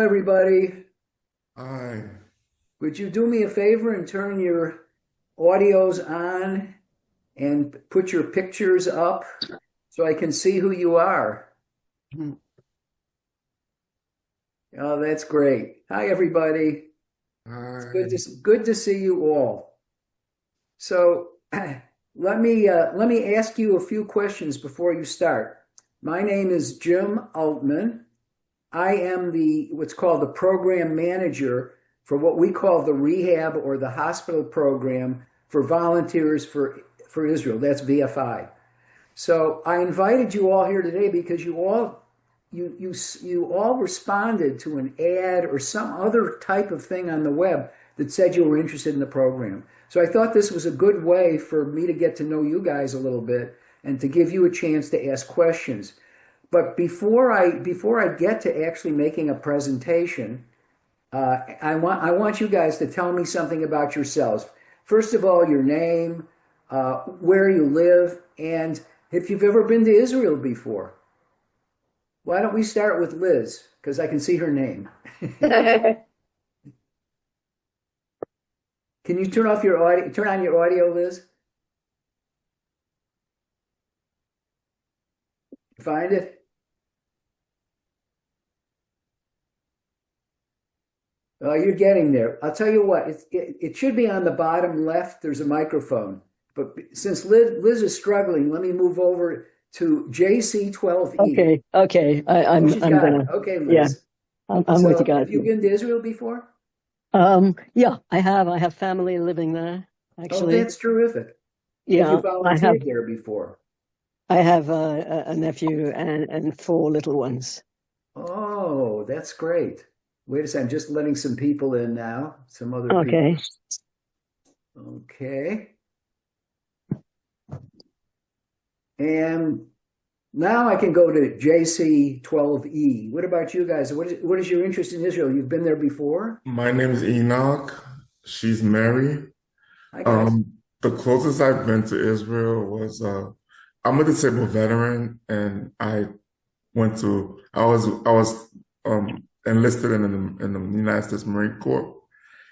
everybody. Hi. Would you do me a favor and turn your audios on and put your pictures up so I can see who you are? Oh, that's great. Hi, everybody. It's Hi. good to see you all. So let me ask you a few questions before you start. My name is Jim Altman. I am the what's called the program manager for what we call the rehab or the hospital program for volunteers for Israel. That's VFI. So I invited you all here today because you all responded to an ad or some other type of thing on the web that said you were interested in the program. So I thought this was a good way for me to get to know you guys a little bit and to give you a chance to ask questions. But before I get to actually making a presentation, I want you guys to tell me something about yourselves. First of all, your name, where you live, and if you've ever been to Israel before. Why don't we start with Liz? Because I can see her name. Can you turn off your audio? Turn on your audio, Liz. Find it. Oh, you're getting there. I'll tell you what. It should be on the bottom left. There's a microphone. But since Liz is struggling, let me move over to JC12E. Okay. Oh, I'm she's I'm got it. gonna Okay, yeah, Liz. I'm with you So, guys. have you been to Israel before? Yeah, I have family living there, Oh, actually. that's terrific. Have you Yeah, volunteered there before? I have a nephew and four little ones. Oh, that's great. Wait a second, I'm just letting some people in now. Some other people. Okay. Okay. And now I can go to JC12E. What about you guys? What is your interest in Israel? You've been there before? My name is Enoch. She's Mary. Hi, guys. The closest I've been to Israel was I'm a disabled veteran, and I was enlisted in the United States Marine Corps,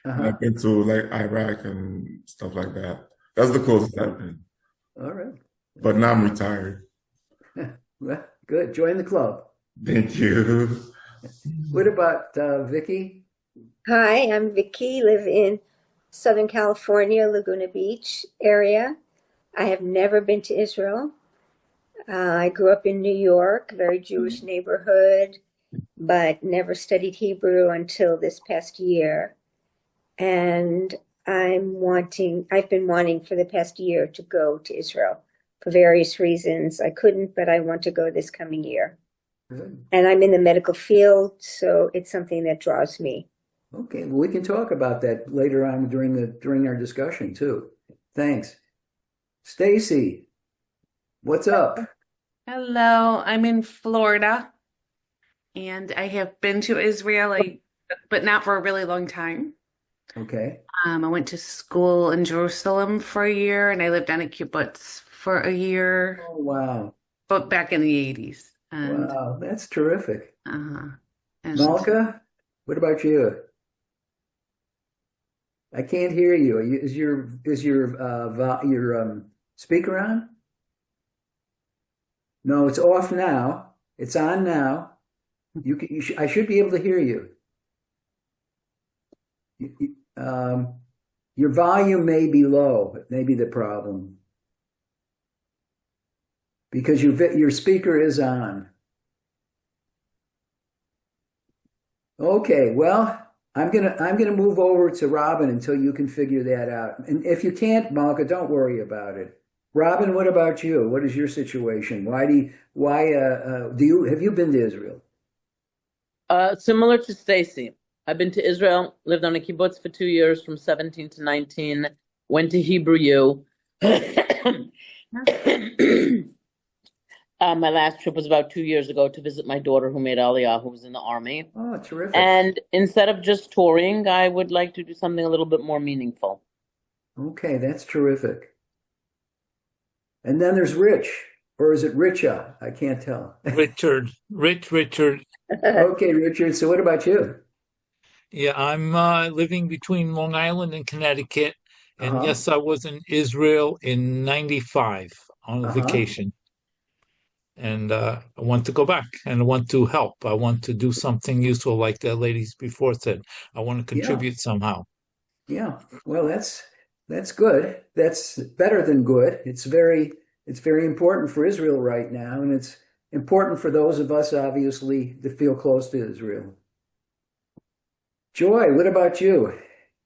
and Uh-huh. I've been to like Iraq and stuff like that. That's the closest I've been. All right. But now I'm retired. Well, good. Join the club. Thank you. What about Vicky? Hi, I'm Vicky, live in Southern California, Laguna Beach area. I have never been to Israel. I grew up in New York, very Jewish neighborhood, but never studied Hebrew until this past year. And I've been wanting for the past year to go to Israel for various reasons. I couldn't, but I want to go this coming year. Good. And I'm in the medical field, so it's something that draws me. Okay, well, we can talk about that later on during our discussion too. Thanks. Stacy, what's up? Hello, I'm in Florida and I have been to Israel, but not for a really long time. Okay. I went to school in Jerusalem for a year and I lived on a kibbutz for a year, Oh, wow. but back in the 80s. And Wow, that's terrific. uh and Malka, what about you? I can't hear you. Is your speaker on? No, it's off now. It's on now. I should be able to hear you. Your volume may be low. It may be the problem because your speaker is on. Okay, well, I'm gonna move over to Robin until you can figure that out. And if you can't, Malka, don't worry about it. Robin, what about you? What is your situation? Why do you have you been to Israel? Similar to Stacy, I've been to Israel, lived on a kibbutz for 2 years from 17 to 19, went to Hebrew U. My last trip was about 2 years ago to visit my daughter who made Aliyah, who was in the army. Oh, terrific. And instead of just touring, I would like to do something a little bit more meaningful. Okay, that's terrific. And then there's Rich, or is it Richa? I can't tell. Richard. Richard. Okay, Richard. So what about you? Yeah, I'm living between Long Island and Connecticut. And Uh-huh. yes, I was in Israel in 95 on a Uh-huh. vacation. And I want to go back and I want to help. I want to do something useful, like the ladies before said. I want to Yeah. contribute somehow. Yeah. Well, that's good. That's better than good. It's very important for Israel right now, and it's important for those of us obviously to feel close to Israel. Joy, what about you?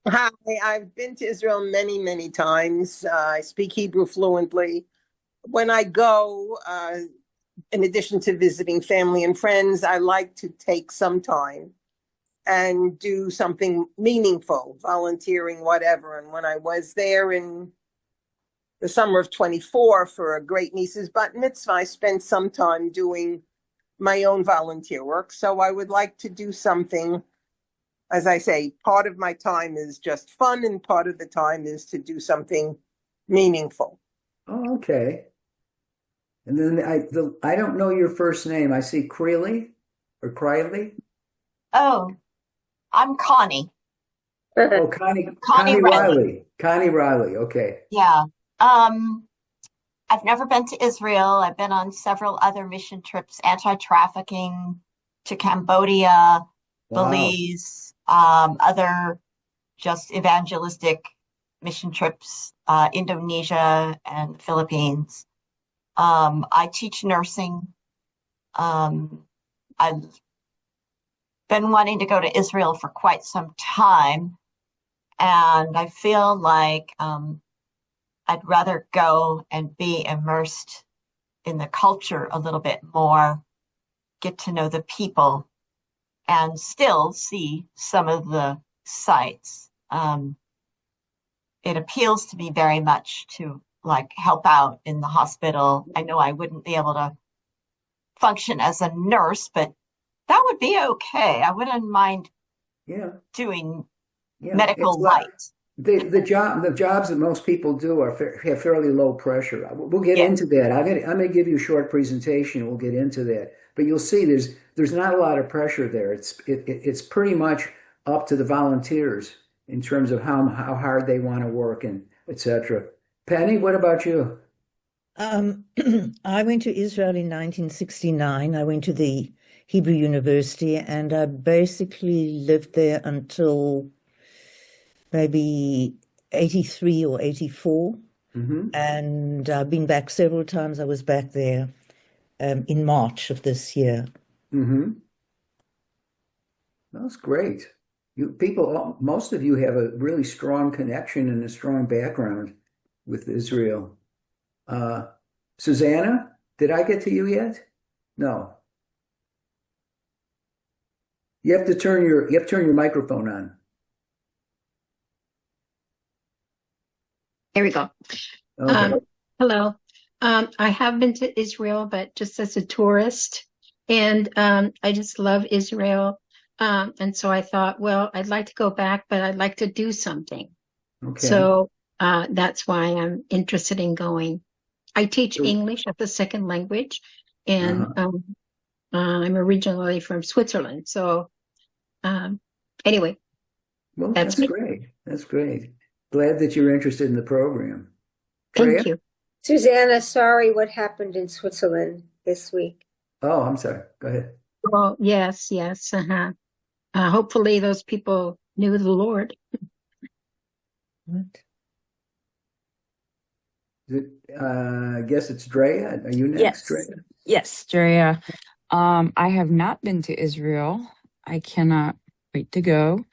Hi, I've been to Israel many, many times. I speak Hebrew fluently. When I go, in addition to visiting family and friends, I like to take some time and do something meaningful, volunteering, whatever. And when I was there in the summer of 24 for a great niece's bat mitzvah, I spent some time doing my own volunteer work. So I would like to do something. As I say, part of my time is just fun, and part of the time is to do something meaningful. Oh, okay. And then I don't know your first name. I see Creeley or Creeley. Oh, I'm Connie. Oh, Connie Connie Connie Riley. Riley. Connie Riley. Okay. Yeah. Um, I've never been to Israel. I've been on several other mission trips, anti-trafficking to Cambodia, Wow. Belize, other just evangelistic mission trips, Indonesia and Philippines. I teach nursing. I've been wanting to go to Israel for quite some time, and I feel like I'd rather go and be immersed in the culture a little bit more, get to know the people, and still see some of the sites. It appeals to me very much to like help out in the hospital. I know I wouldn't be able to function as a nurse, but that would be okay. I wouldn't mind Yeah. doing Yeah. It's medical like light. the jobs that most people do have fairly low pressure. We'll get Yeah. into that. I'm going to give you a short presentation. We'll get into that, but you'll see there's not a lot of pressure there. It's pretty much up to the volunteers in terms of how hard they want to work and etc. Penny, what about you? Um, I went to Israel in 1969. I went to the Hebrew University and I basically lived there until maybe 83 or 84. Hmm. And I've been back several times. I was back there in March of this year. Hmm. That's great. Most of you have a really strong connection and a strong background with Israel. Uh, Susanna, did I get to you yet? No. You have to turn your microphone on. There we go. Okay. Hello. I have been to Israel, but just as a tourist, and I just love Israel. And so I thought, well, I'd like to go back, but I'd like to do something. Okay. So that's why I'm interested in going. I teach So, English as a second language, and uh-huh. I'm originally from Switzerland. So um, anyway, Well, that's that's me. great. That's great. Glad that you're interested in the program. Freya? Thank you. Susanna, sorry what happened in Switzerland this week. Oh, I'm sorry. Go ahead. Oh, yes, yes. Uh-huh. Hopefully those people knew the Lord. What? I guess it's Drea. Are you next, Drea? Yes, Drea. I have not been to Israel. I cannot wait to go.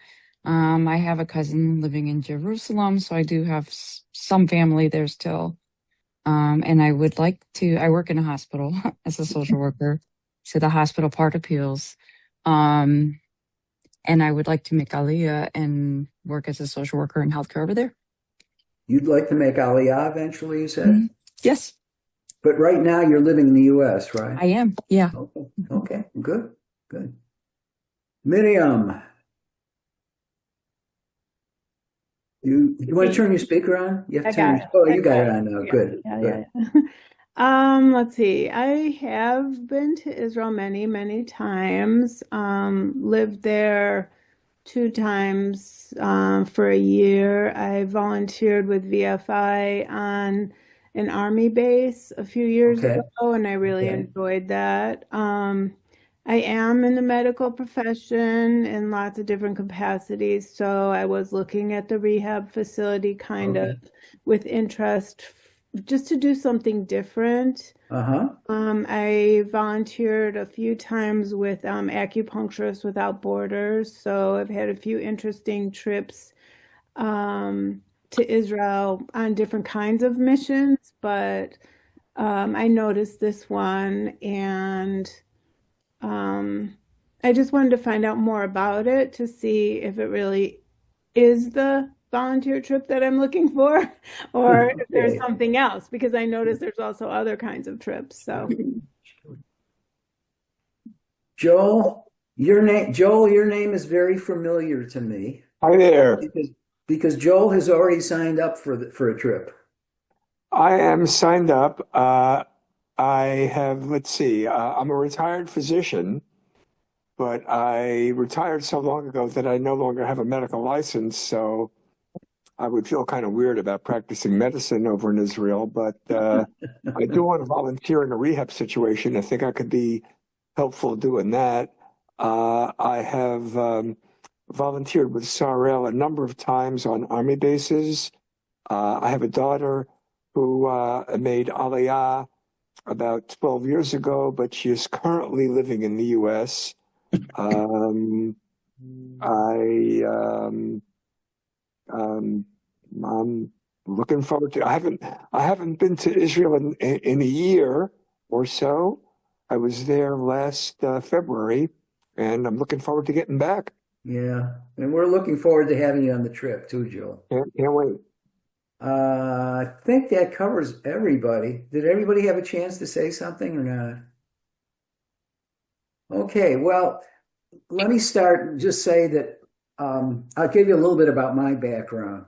I have a cousin living in Jerusalem, so I do have some family there still. And I would like to, I work in a hospital as a social worker, so the hospital part appeals. And I would like to make Aliyah and work as a social worker in healthcare over there. You'd like to make Aliyah eventually, you said? Mhm. Yes, But right now you're living in the U.S., right? I am. Yeah. Okay. Okay. Good. Good. Miriam, you want to turn your speaker on? You have I to turn got your, it. oh, I you got got it it. on now. Yeah, Good. yeah, Good. yeah. Let's see. I have been to Israel many, many times. Lived there 2 times for a year. I volunteered with VFI on an army base a few years Okay. ago, and I really Okay. enjoyed that. I am in the medical profession in lots of different capacities, so I was looking at the rehab facility kind of Okay. with interest just to do something different. Uh-huh. I volunteered a few times with Acupuncturists Without Borders, so I've had a few interesting trips to Israel on different kinds of missions, but I noticed this one and I just wanted to find out more about it to see if it really is the volunteer trip that I'm looking for, or if there's Okay. something else, because I noticed there's also other kinds of trips. So, Joel, your name is very familiar to me Hi there. because Joel has already signed up for a trip. I am signed up. I have, let's see, I'm a retired physician, but I retired so long ago that I no longer have a medical license. So I would feel kind of weird about practicing medicine over in Israel. But I do want to volunteer in a rehab situation. I think I could be helpful doing that. I have volunteered with SAREL a number of times on army bases. I have a daughter who made Aliyah about 12 years ago, but she is currently living in the U.S. I I'm looking forward to. I haven't been to Israel in a year or so. I was there last February, and I'm looking forward to getting back. Yeah, and we're looking forward to having you on the trip too, Joel. Can't wait. I think that covers everybody. Did everybody have a chance to say something or not? Okay, well, let me start and just say that I'll give you a little bit about my background.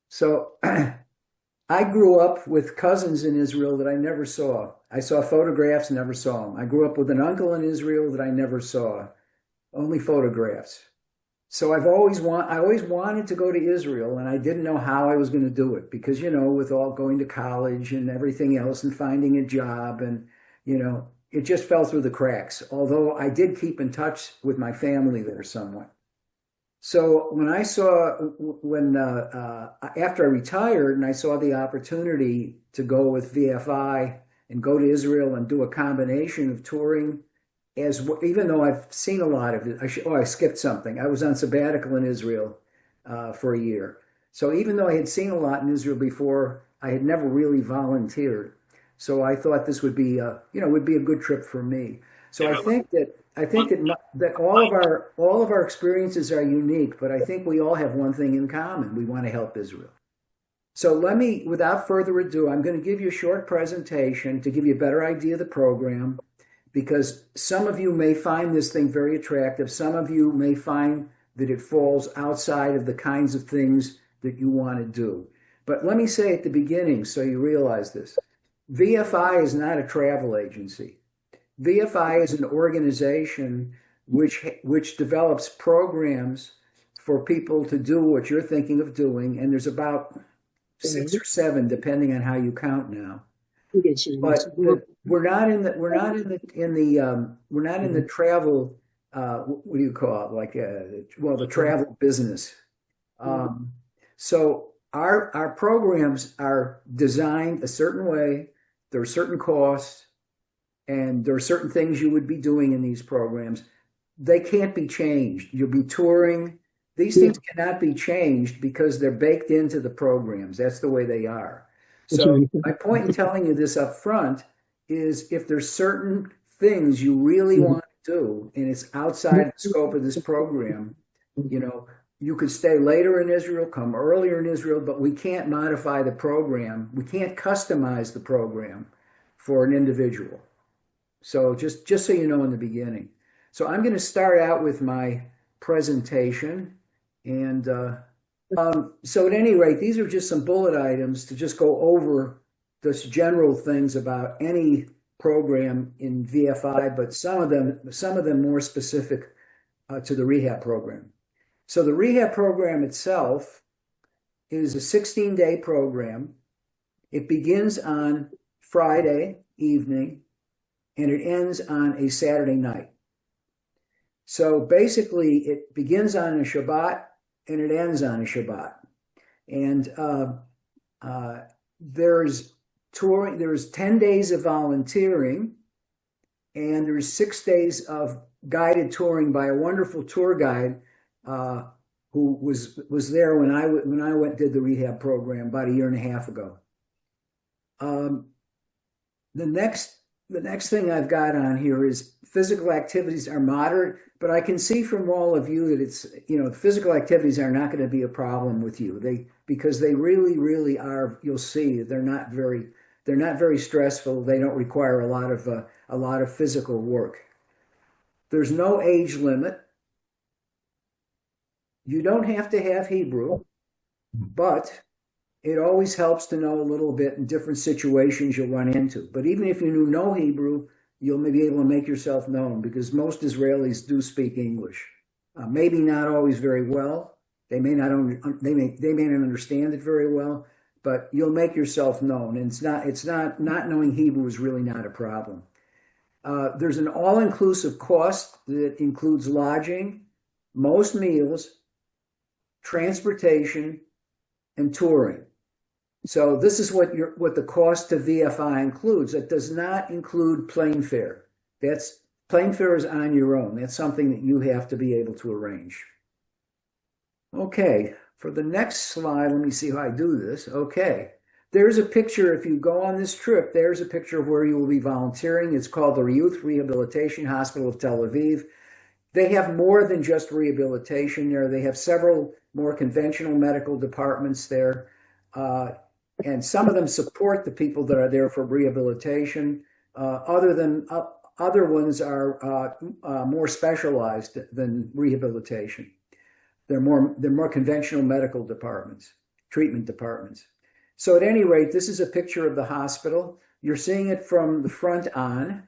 So, I grew up with cousins in Israel that I never saw. I saw photographs, never saw them. I grew up with an uncle in Israel that I never saw, only photographs. So I always wanted to go to Israel, and I didn't know how I was going to do it because, with all going to college and everything else and finding a job and, it just fell through the cracks. Although I did keep in touch with my family there somewhat. So after I retired and I saw the opportunity to go with VFI and go to Israel and do a combination of touring even though I've seen a lot of it, I skipped something. I was on sabbatical in Israel for a year. So even though I had seen a lot in Israel before, I had never really volunteered. So I thought this would be would be a good trip for me. So I think that all of our experiences are unique, but I think we all have one thing in common. We want to help Israel. So without further ado, I'm going to give you a short presentation to give you a better idea of the program, because some of you may find this thing very attractive. Some of you may find that it falls outside of the kinds of things that you want to do. But let me say at the beginning so you realize this. VFI is not a travel agency. VFI is an organization which develops programs for people to do what you're thinking of doing, and there's about 6 or 7, depending on how you count now. But we're not in the travel. What do you call it? Like, the travel business. So our programs are designed a certain way. There are certain costs, and there are certain things you would be doing in these programs. They can't be changed. You'll be touring. These things cannot be changed because they're baked into the programs. That's the way they are. So my point in telling you this up front is if there's certain things you really want to do and it's outside the scope of this program, you could stay later in Israel, come earlier in Israel, but we can't modify the program. We can't customize the program for an individual. So just so you know in the beginning. So I'm going to start out with my presentation. And so at any rate, these are just some bullet items to just go over this general things about any program in VFI, but some of them more specific to the rehab program. So the rehab program itself is a 16-day program. It begins on Friday evening and it ends on a Saturday night. So basically, it begins on a Shabbat and it ends on a Shabbat. And there's touring. There's 10 days of volunteering, and there's 6 days of guided touring by a wonderful tour guide who was there when I went did the rehab program about a year and a half ago. The next thing I've got on here is physical activities are moderate, but I can see from all of you that it's, physical activities are not going to be a problem with you. Because they really, really are. You'll see they're not very stressful. They don't require a lot of physical work. There's no age limit. You don't have to have Hebrew, but it always helps to know a little bit in different situations you'll run into. But even if you knew no Hebrew, you'll be able to make yourself known, because most Israelis do speak English. Maybe not always very well. They may not understand it very well, but you'll make yourself known. And it's not knowing Hebrew is really not a problem. There's an all-inclusive cost that includes lodging, most meals, transportation, and touring. So this is what the cost to VFI includes. It does not include plane fare. Plane fare is on your own. That's something that you have to be able to arrange. Okay, for the next slide, let me see how I do this. Okay, there's a picture. If you go on this trip, there's a picture of where you will be volunteering. It's called the Youth Rehabilitation Hospital of Tel Aviv. They have more than just rehabilitation there. They have several more conventional medical departments there. And some of them support the people that are there for rehabilitation. Other ones are more specialized than rehabilitation. They're more conventional medical departments, treatment departments. So at any rate, this is a picture of the hospital. You're seeing it from the front on,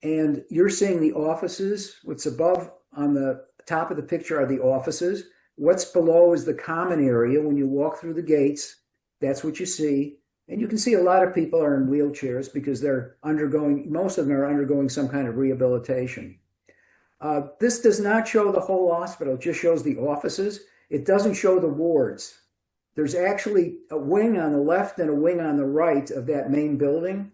and you're seeing the offices. What's above on the top of the picture are the offices. What's below is the common area. When you walk through the gates, that's what you see. And you can see a lot of people are in wheelchairs because most of them are undergoing some kind of rehabilitation. This does not show the whole hospital. It just shows the offices. It doesn't show the wards. There's actually a wing on the left and a wing on the right of that main building.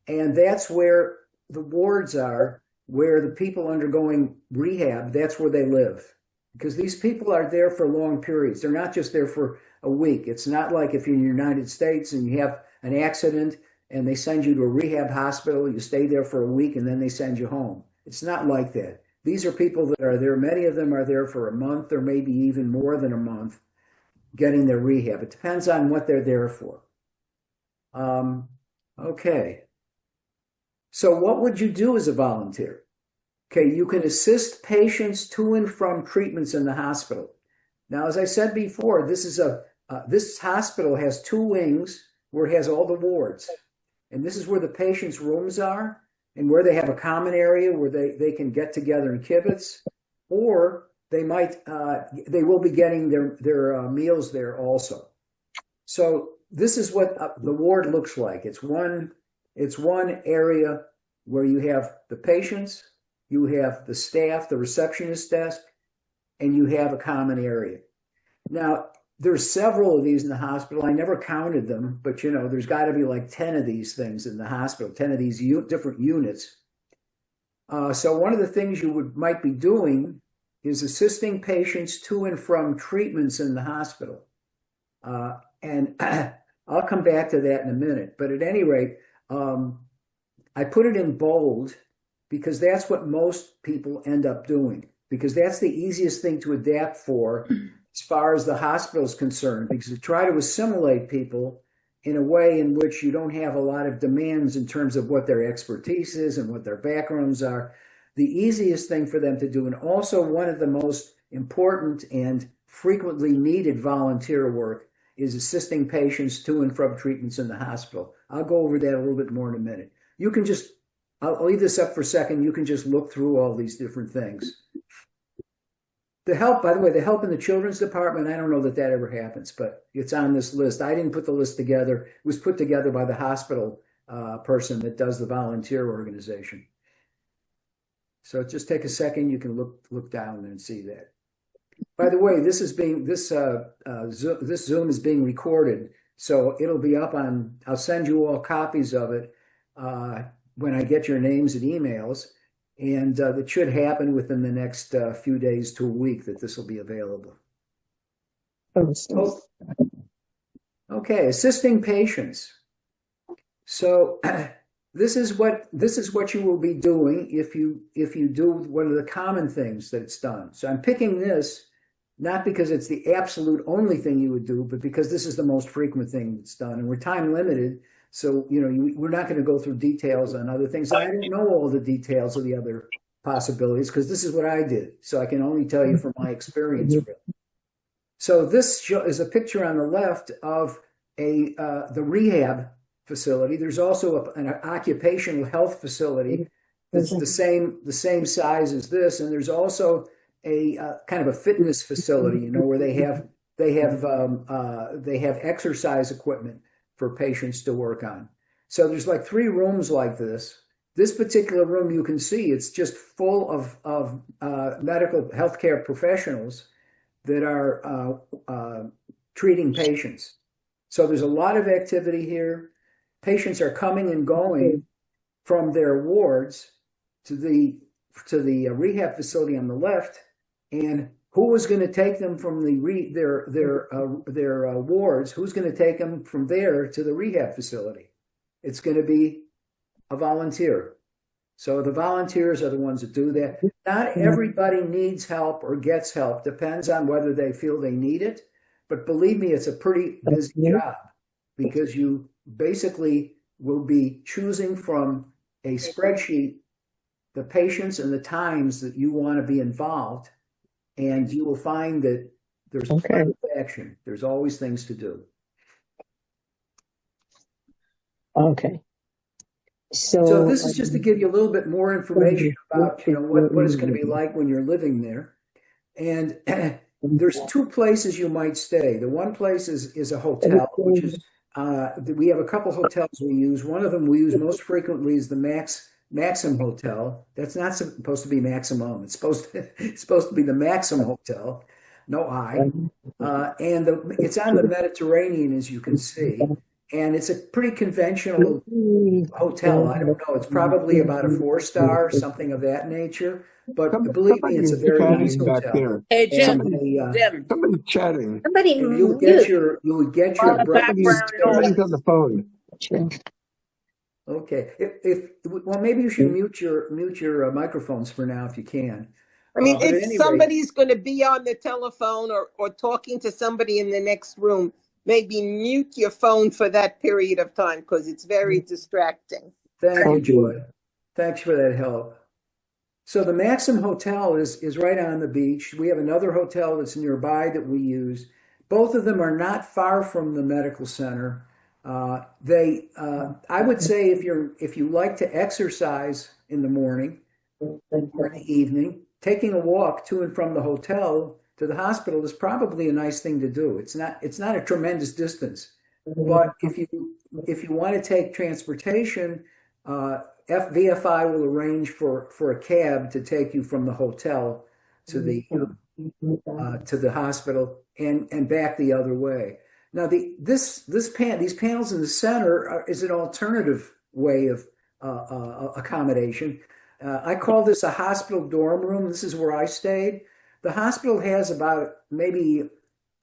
And that's where the wards are, where the people undergoing rehab, that's where they live. Because these people are there for long periods. They're not just there for a week. It's not like if you're in the United States and you have an accident and they send you to a rehab hospital, you stay there for a week and then they send you home. It's not like that. These are people that are there. Many of them are there for a month or maybe even more than a month getting their rehab. It depends on what they're there for. Okay. So what would you do as a volunteer? Okay, you can assist patients to and from treatments in the hospital. Now, as I said before, this hospital has 2 wings where it has all the wards. And this is where the patients' rooms are and where they have a common area where they can get together in kibbutz, or they will be getting their meals there also. So this is what the ward looks like. It's one area where you have the patients, you have the staff, the receptionist desk, and you have a common area. Now, there's several of these in the hospital. I never counted them, but there's got to be like 10 of these things in the hospital, 10 of these different units. So one of the things you might be doing is assisting patients to and from treatments in the hospital. And I'll come back to that in a minute. But at any rate, I put it in bold because that's what most people end up doing, because that's the easiest thing to adapt for as far as the hospital is concerned, because you try to assimilate people in a way in which you don't have a lot of demands in terms of what their expertise is and what their backgrounds are. The easiest thing for them to do, and also one of the most important and frequently needed volunteer work, is assisting patients to and from treatments in the hospital. I'll go over that a little bit more in a minute. I'll leave this up for a second. You can just look through all these different things. The help, by the way, the help in the children's department, I don't know that that ever happens, but it's on this list. I didn't put the list together. It was put together by the hospital person that does the volunteer organization. So just take a second. You can look down and see that. By the way, this Zoom is being recorded, so it'll be up on. I'll send you all copies of it when I get your names and emails, and it should happen within the next few days to a week that this will be available. Oh, okay, assisting patients. So this is what you will be doing if you do one of the common things that it's done. So I'm picking this not because it's the absolute only thing you would do, but because this is the most frequent thing that's done, and we're time limited. So we're not going to go through details on other things. I don't know all the details of the other possibilities because this is what I did. So I can only tell you from my experience. Really. So this is a picture on the left of the rehab facility. There's also an occupational health facility that's the same size as this, and there's also a kind of a fitness facility, where they have exercise equipment for patients to work on. So there's like 3 rooms like this. This particular room, you can see, it's just full of medical healthcare professionals that are treating patients. So there's a lot of activity here. Patients are coming and going from their wards to the rehab facility on the left, and who is going to take them from their wards? Who's going to take them from there to the rehab facility? It's going to be a volunteer. So the volunteers are the ones that do that. Not everybody needs help or gets help. Depends on whether they feel they need it. But believe me, it's a pretty busy job because you basically will be choosing from a spreadsheet the patients and the times that you want to be involved. And you will find that there's plenty of action. There's always things to do. Okay. So this is just to give you a little bit more information about what it's going to be like when you're living there. And there's 2 places you might stay. The one place is a hotel, which is we have a couple hotels we use. One of them we use most frequently is the Maxim Hotel. That's not supposed to be maximum. It's supposed to be the Maxim Hotel. No I. And it's on the Mediterranean, as you can see. And it's a pretty conventional hotel. I don't know. It's probably about a 4-star, something of that nature. But believe me, it's a very nice hotel. Hey, Jim. Somebody's chatting. Somebody You would get your breakfast. Somebody's on the phone. Okay. Well, maybe you should mute your microphones for now if you can. I mean, But if at any somebody's going to be on the telephone or talking to somebody in the next room, maybe mute your phone for that period of time because it's very distracting. Thank you, Joy. Thanks for that help. So the Maxim Hotel is right on the beach. We have another hotel that's nearby that we use. Both of them are not far from the medical center. I would say if you like to exercise in the morning or in the evening, taking a walk to and from the hotel to the hospital is probably a nice thing to do. It's not a tremendous distance, but if you want to take transportation, VFI will arrange for a cab to take you from the hotel to the hospital and back the other way. Now these panels in the center is an alternative way of accommodation. I call this a hospital dorm room. This is where I stayed. The hospital has about maybe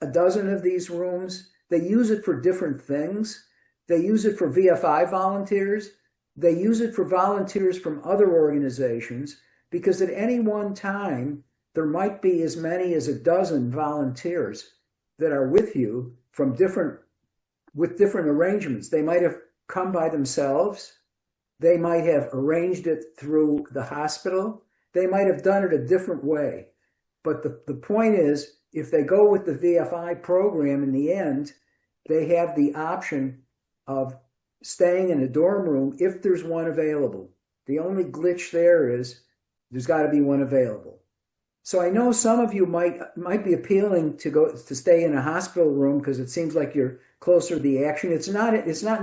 a dozen of these rooms. They use it for different things. They use it for VFI volunteers. They use it for volunteers from other organizations because at any one time, there might be as many as a dozen volunteers that are with you with different arrangements. They might have come by themselves. They might have arranged it through the hospital. They might have done it a different way. But the point is, if they go with the VFI program in the end, they have the option of staying in a dorm room if there's one available. The only glitch there is there's got to be one available. So I know some of you might be appealing to go to stay in a hospital room because it seems like you're closer to the action. It's not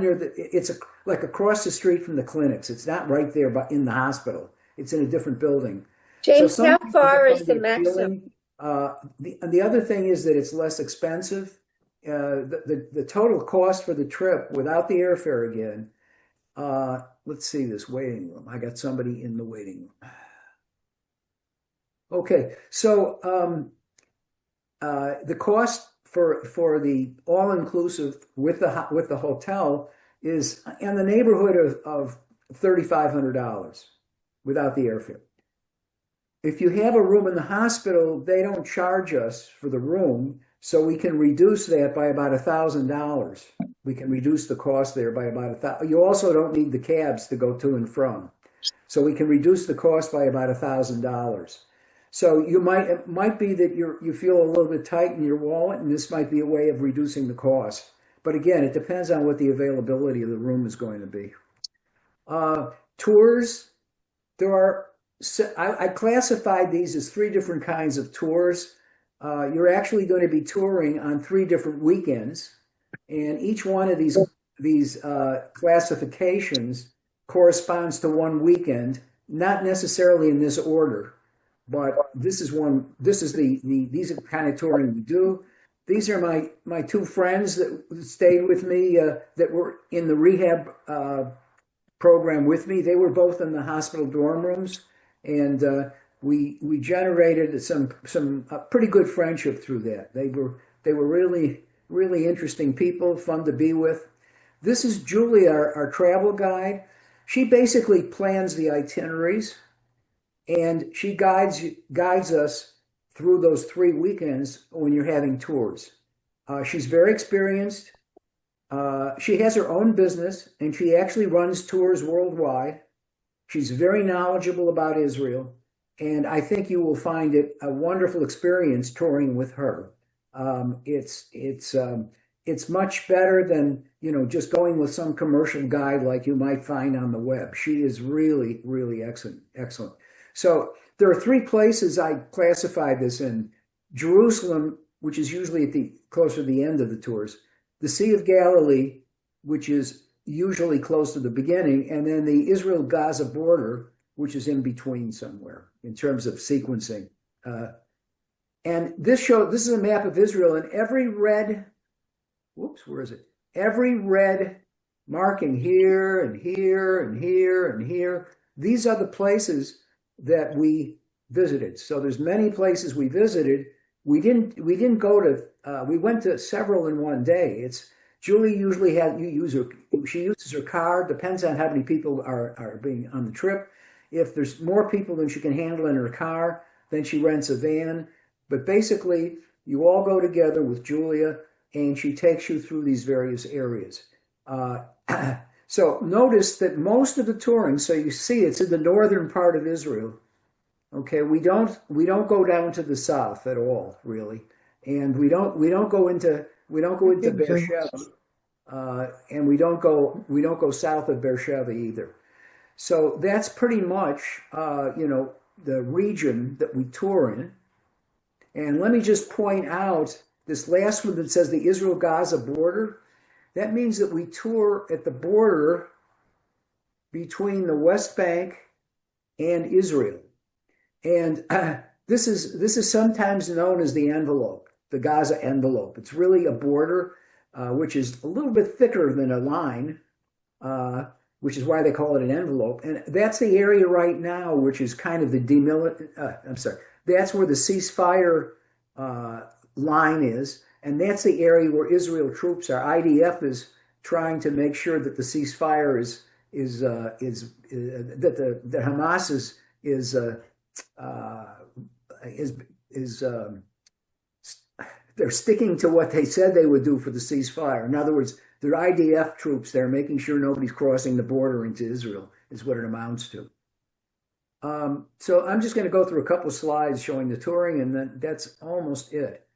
near the. Like across the street from the clinics. It's not right there, but in the hospital. It's in a different building. So James, some how people far find is the it maximum? appealing. The other thing is that it's less expensive. The total cost for the trip without the airfare again. Let's see this waiting room. I got somebody in the waiting room. Okay, so the cost for the all-inclusive with the hotel is in the neighborhood of $3,500 without the airfare. If you have a room in the hospital, they don't charge us for the room, so we can reduce that by about $1,000. We can reduce the cost there by about $1,000. You also don't need the cabs to go to and from, so we can reduce the cost by about $1,000. So it might be that you feel a little bit tight in your wallet, and this might be a way of reducing the cost. But again, it depends on what the availability of the room is going to be. Tours, I classified these as 3 different kinds of tours. You're actually going to be touring on 3 different weekends, and each one of these classifications corresponds to one weekend, not necessarily in this order. But these are the kind of touring we do. These are my 2 friends that stayed with me that were in the rehab program with me. They were both in the hospital dorm rooms, and we generated some pretty good friendship through that. They were really interesting people, fun to be with. This is Julie, our travel guide. She basically plans the itineraries. And she guides us through those 3 weekends when you're having tours. She's very experienced. She has her own business, and she actually runs tours worldwide. She's very knowledgeable about Israel, and I think you will find it a wonderful experience touring with her. It's much better than just going with some commercial guide like you might find on the web. She is really, really excellent. So there are 3 places I classified this in: Jerusalem, which is usually closer to the end of the tours; the Sea of Galilee, which is usually close to the beginning; and then the Israel-Gaza border, which is in between somewhere in terms of sequencing. And this is a map of Israel, and every red marking here and here and here and here, these are the places that we visited. So there's many places we visited. We went to several in one day. Julie usually she uses her car. Depends on how many people are being on the trip. If there's more people than she can handle in her car, then she rents a van. But basically, you all go together with Julia, and she takes you through these various areas. So notice that most of the touring, so you see it's in the northern part of Israel. Okay, we don't go down to the south at all, really, and we don't go into Beersheba, and we don't go south of Beersheba either. So that's pretty much the region that we tour in. And let me just point out this last one that says the Israel-Gaza border. That means that we tour at the border between the West Bank and Israel. And this is sometimes known as the envelope, the Gaza envelope. It's really a border which is a little bit thicker than a line, which is why they call it an envelope. And that's the area right now, which is kind of that's where the ceasefire line is. And that's the area where Israel troops are. IDF is trying to make sure that the ceasefire that Hamas they're sticking to what they said they would do for the ceasefire. In other words, they're IDF troops. They're making sure nobody's crossing the border into Israel, is what it amounts to. So I'm just going to go through a couple of slides showing the touring, and then that's almost it.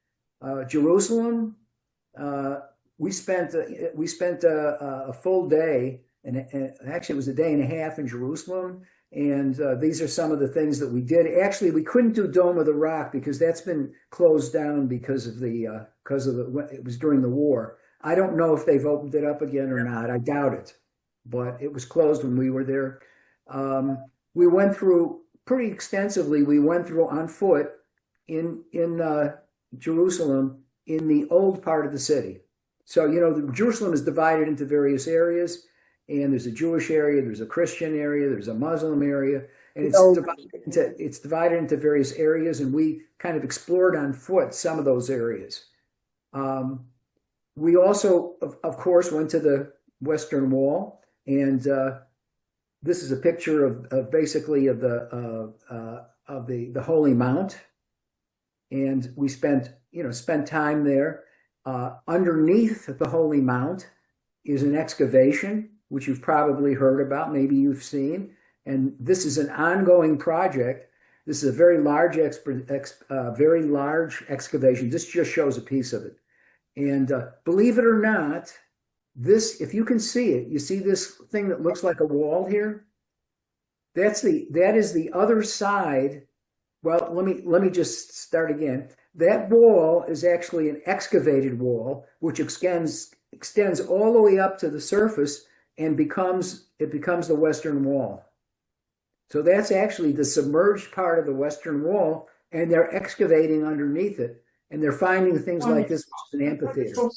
Jerusalem, we spent a full day, and actually it was a day and a half in Jerusalem. And these are some of the things that we did. Actually, we couldn't do Dome of the Rock because that's been closed down because of it was during the war. I don't know if they've opened it up again or not. I doubt it, but it was closed when we were there. We went through pretty extensively. We went through on foot in Jerusalem in the old part of the city. So, Jerusalem is divided into various areas, and there's a Jewish area, there's a Christian area, there's a Muslim area, and it's divided into various areas, and we kind of explored on foot some of those areas. We also, of course, went to the Western Wall, and this is a picture of basically of the Holy Mount, and we spent time there. Underneath the Holy Mount is an excavation, which you've probably heard about, maybe you've seen, and this is an ongoing project. This is a very large excavation. This just shows a piece of it. And believe it or not, if you can see it, you see this thing that looks like a wall here? That is the other side. Well, let me just start again. That wall is actually an excavated wall, which extends all the way up to the surface and becomes the Western Wall. So that's actually the submerged part of the Western Wall, and they're excavating underneath it, and they're finding things like this, which is an amphitheater.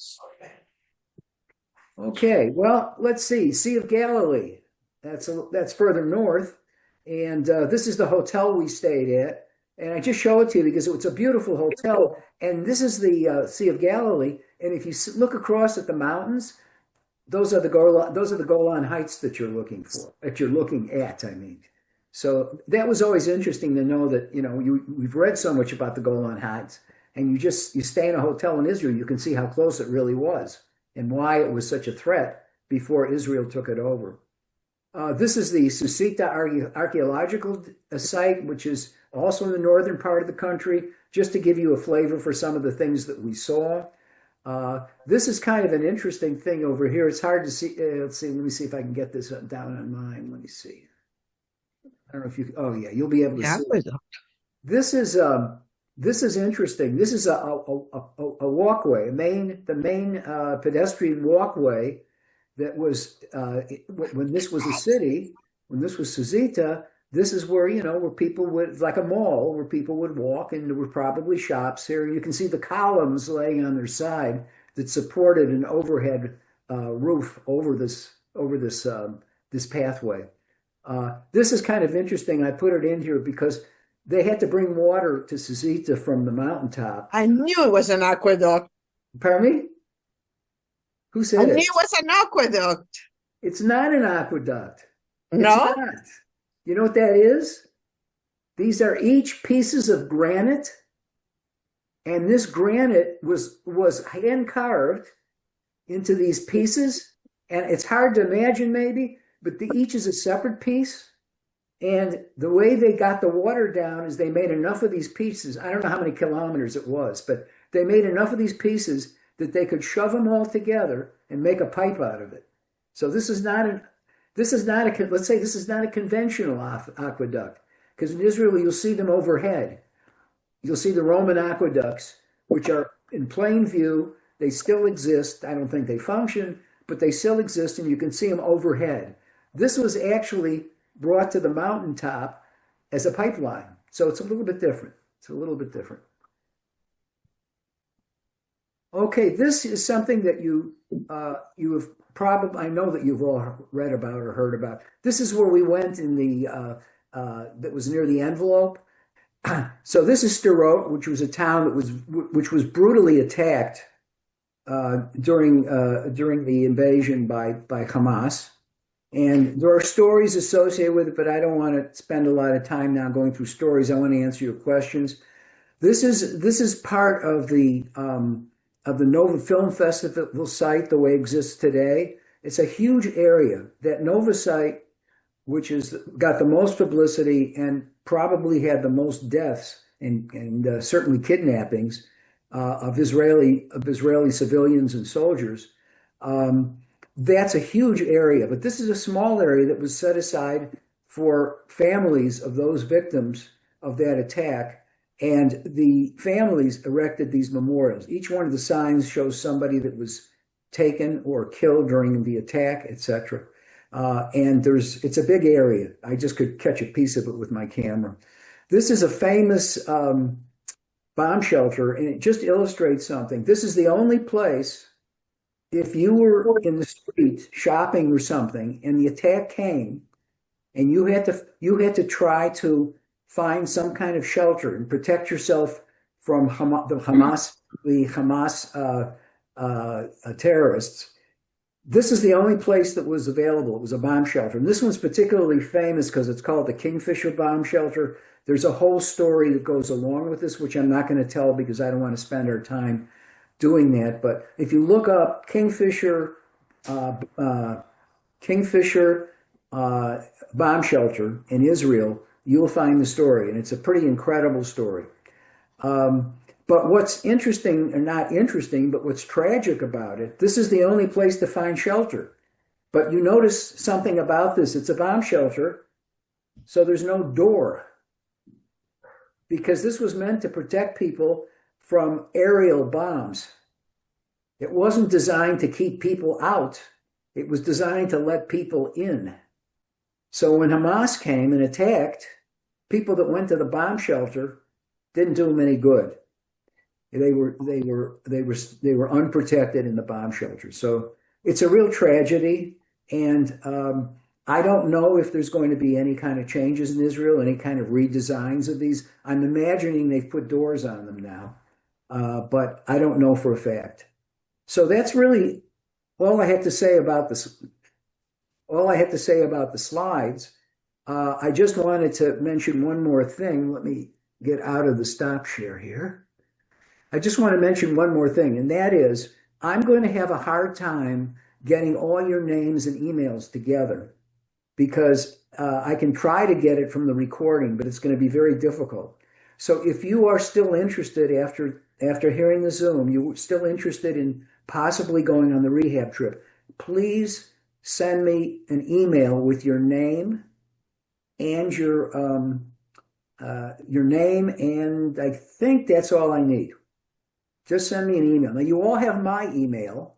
Okay, well, let's see. Sea of Galilee. That's further north, and this is the hotel we stayed at. And I just show it to you because it's a beautiful hotel. And this is the Sea of Galilee. And if you look across at the mountains, those are the Golan Heights that you're looking at. I mean, so that was always interesting to know that we've read so much about the Golan Heights, and you stay in a hotel in Israel, you can see how close it really was and why it was such a threat before Israel took it over. This is the Susita archaeological site, which is also in the northern part of the country, just to give you a flavor for some of the things that we saw. This is kind of an interesting thing over here. It's hard to see. Let me see if I can get this down on mine. Let me see. I don't know if you. Oh yeah, you'll be able to see it. This is interesting. This is a walkway, the main pedestrian walkway that was when this was a city, when this was Susita. This is where where people would, like a mall, where people would walk, and there were probably shops here. You can see the columns laying on their side that supported an overhead roof over this pathway. This is kind of interesting. I put it in here because they had to bring water to Susita from the mountaintop. I knew it was an aqueduct. Pardon me? Who said it? I knew it was an aqueduct. It's not an aqueduct. No? It's not. You know what that is? These are each pieces of granite, and this granite was hand carved into these pieces, and it's hard to imagine maybe, but each is a separate piece. And the way they got the water down is they made enough of these pieces. I don't know how many kilometers it was, but they made enough of these pieces that they could shove them all together and make a pipe out of it. So let's say this is not a conventional aqueduct, because in Israel you'll see them overhead. You'll see the Roman aqueducts, which are in plain view. They still exist. I don't think they function, but they still exist, and you can see them overhead. This was actually brought to the mountaintop as a pipeline. So it's a little bit different. Okay, this is something that you have probably, I know that you've all read about or heard about. This is where we went in that was near the envelope. So this is Sderot, which was a town which was brutally attacked during the invasion by Hamas. And there are stories associated with it, but I don't want to spend a lot of time now going through stories. I want to answer your questions. This is part of the Nova Film Festival site the way it exists today. It's a huge area. That Nova site, which has got the most publicity and probably had the most deaths and certainly kidnappings of Israeli civilians and soldiers. That's a huge area, but this is a small area that was set aside for families of those victims of that attack. And the families erected these memorials. Each one of the signs shows somebody that was taken or killed during the attack, etc. And it's a big area. I just could catch a piece of it with my camera. This is a famous bomb shelter, and it just illustrates something. This is the only place, if you were in the street shopping or something, and the attack came, and you had to try to find some kind of shelter and protect yourself from the Hamas terrorists. This is the only place that was available. It was a bomb shelter. And this one's particularly famous because it's called the Kingfisher Bomb Shelter. There's a whole story that goes along with this, which I'm not going to tell because I don't want to spend our time doing that. But if you look up Kingfisher bomb shelter in Israel, you'll find the story. And it's a pretty incredible story. But what's interesting, or not interesting, but what's tragic about it, this is the only place to find shelter. But you notice something about this. It's a bomb shelter, so there's no door. Because this was meant to protect people from aerial bombs. It wasn't designed to keep people out. It was designed to let people in. So when Hamas came and attacked, people that went to the bomb shelter didn't do them any good. They were unprotected in the bomb shelter. So it's a real tragedy. And I don't know if there's going to be any kind of changes in Israel, any kind of redesigns of these. I'm imagining they've put doors on them now, but I don't know for a fact. So that's really all I have to say about this. All I have to say about the slides. I just wanted to mention one more thing. Let me get out of the stop share here. I just want to mention one more thing, and that is I'm going to have a hard time getting all your names and emails together because I can try to get it from the recording, but it's going to be very difficult. So if you are still interested after hearing the Zoom, you're still interested in possibly going on the rehab trip, please send me an email with your name and your name, and I think that's all I need. Just send me an email. Now, you all have my email.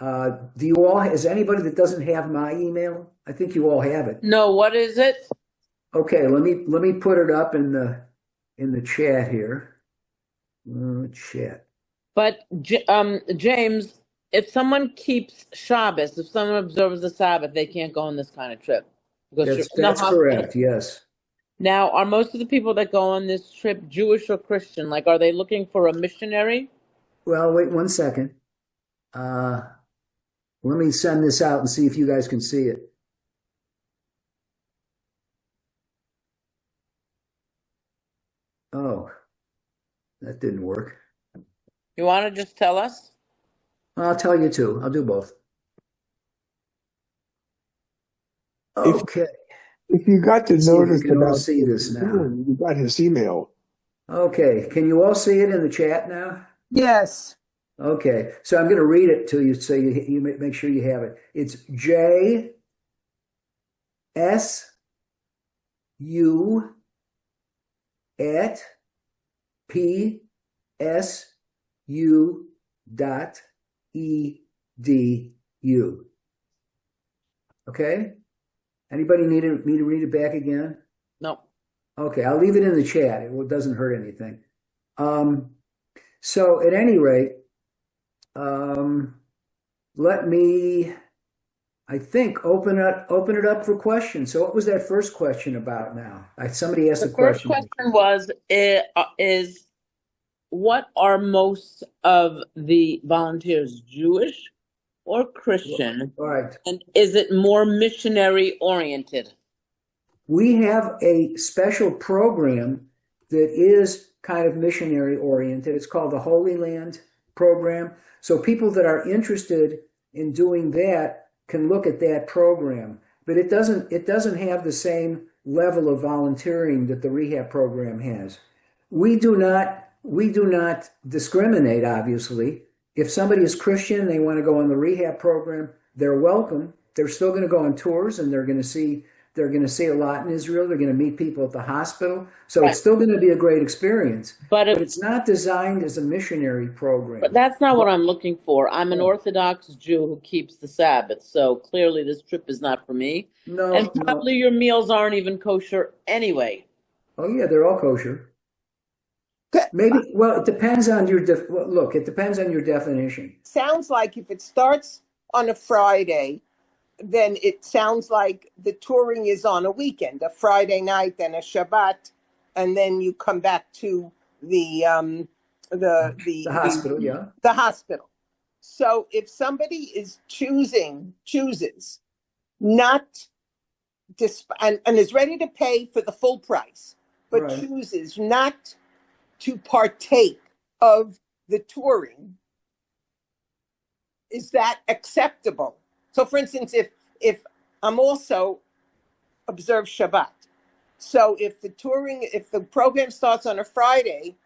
Is anybody that doesn't have my email? I think you all have it. No, what is it? Okay, let me put it up in the chat here. Chat. But James, if someone keeps Shabbos, if someone observes the Sabbath, they can't go on this kind of trip because That's correct. Yes. Now, are most of the people that go on this trip Jewish or Christian? Like, are they looking for a missionary? Well, wait 1 second. Let me send this out and see if you guys can see it. Oh, that didn't work. You want to just tell us? I'll tell you too. I'll do both. Okay. If you got the notice you can all about see this now. you got his email. Okay. Can you all see it in the chat now? Yes. Okay. So I'm going to read it to you so you make sure you have it. It's JSU@psu.edu. Okay? Anybody need me to read it back again? No. Okay, I'll leave it in the chat. It doesn't hurt anything. So at any rate, let me, I think, open it up for questions. So what was that first question about now? Somebody asked a question. The first question was, is what are most of the volunteers, Jewish or Christian? All right. And is it more missionary oriented? We have a special program that is kind of missionary oriented. It's called the Holy Land program. So people that are interested in doing that can look at that program, but it doesn't have the same level of volunteering that the rehab program has. We do not discriminate, obviously. If somebody is Christian and they want to go on the rehab program, they're welcome. They're still going to go on tours and they're going to see They're going to see a lot in Israel. They're going to meet people at the hospital. So Right. it's still going to be a great experience. But it's not designed as a missionary program. But that's not what I'm looking for. I'm an Orthodox Jew who keeps the Sabbath, so clearly this trip is not for me. No, and probably your meals aren't even kosher anyway. Oh yeah, they're all kosher. Maybe. Well, it depends on your look. It depends on your definition. Sounds like if it starts on a Friday, then it sounds like the touring is on a weekend, a Friday night and a Shabbat, and then you come back to the hospital. Yeah, the hospital. So if somebody is chooses not and is ready to pay for the full price, but Right. chooses not to partake of the touring, is that acceptable? So for instance, if I'm also observe Shabbat, so if the program starts on a Friday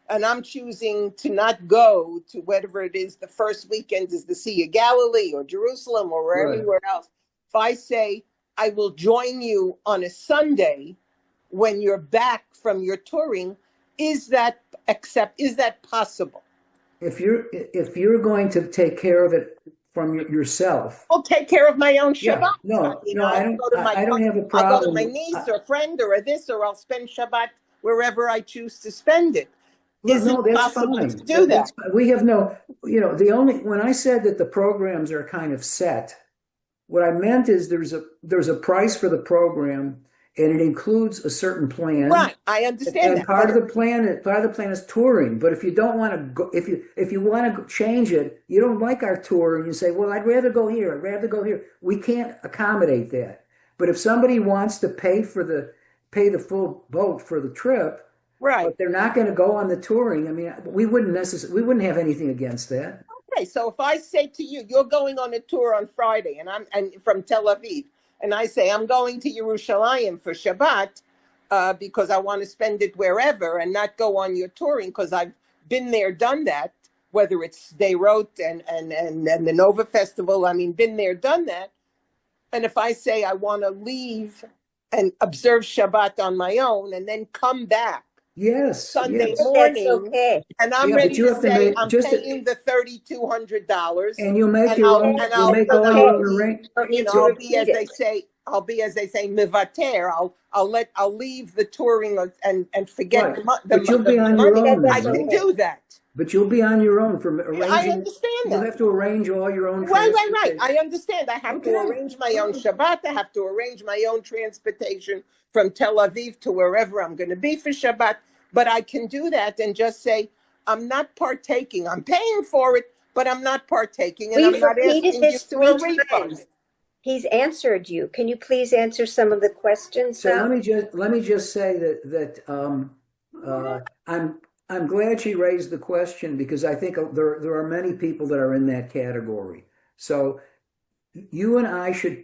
and I'm choosing to not go to whatever it is, the first weekend is the Sea of Galilee or Jerusalem or anywhere else, if I say I will join you on a Sunday when you're back from your touring, is that possible? If you're going to take care of it from yourself, I'll take care of my own Shabbat. Yeah, no, I don't have a problem. I'll go to my niece or friend or this, or I'll spend Shabbat wherever I choose to spend it. Is it possible to do that? We have when I said that the programs are kind of set, what I meant is there's a price for the program, and it includes a certain plan. Right, I understand and that. part of the plan is touring. But if you don't want to go, if you want to change it, you don't like our tour, and you say, "Well, I'd rather go here. I'd rather go here." We can't accommodate that. But if somebody wants to pay the full boat for the trip, right? But they're not going to go on the touring. I mean, we wouldn't have anything against that. Okay, so if I say to you, you're going on a tour on Friday, and from Tel Aviv, and I say I'm going to Yerushalayim for Shabbat because I want to spend it wherever and not go on your touring because I've been there, done that. Whether it's Sderot and the Nova Festival, I mean, been there, done that. And if I say I want to leave and observe Shabbat on my own and then come back, Sunday morning, and I'm ready to say I'm paying the $3,200, and you'll make your own. You'll make all your own arrangements. I'll be as they say mivater. I'll leave the touring and forget the But you'll be on your own. I can do that. But you'll be on your own for arranging. I understand that. You have to arrange all your own. Right. I understand. I have to arrange my own Shabbat. I have to arrange my own transportation from Tel Aviv to wherever I'm going to be for Shabbat. But I can do that and just say, I'm not partaking. I'm paying for it, but I'm not partaking. And I'm not asking you to a refund. He's answered you. Can you please answer some of the questions? So let me just say that I'm glad she raised the question because I think there are many people that are in that category. So you and I should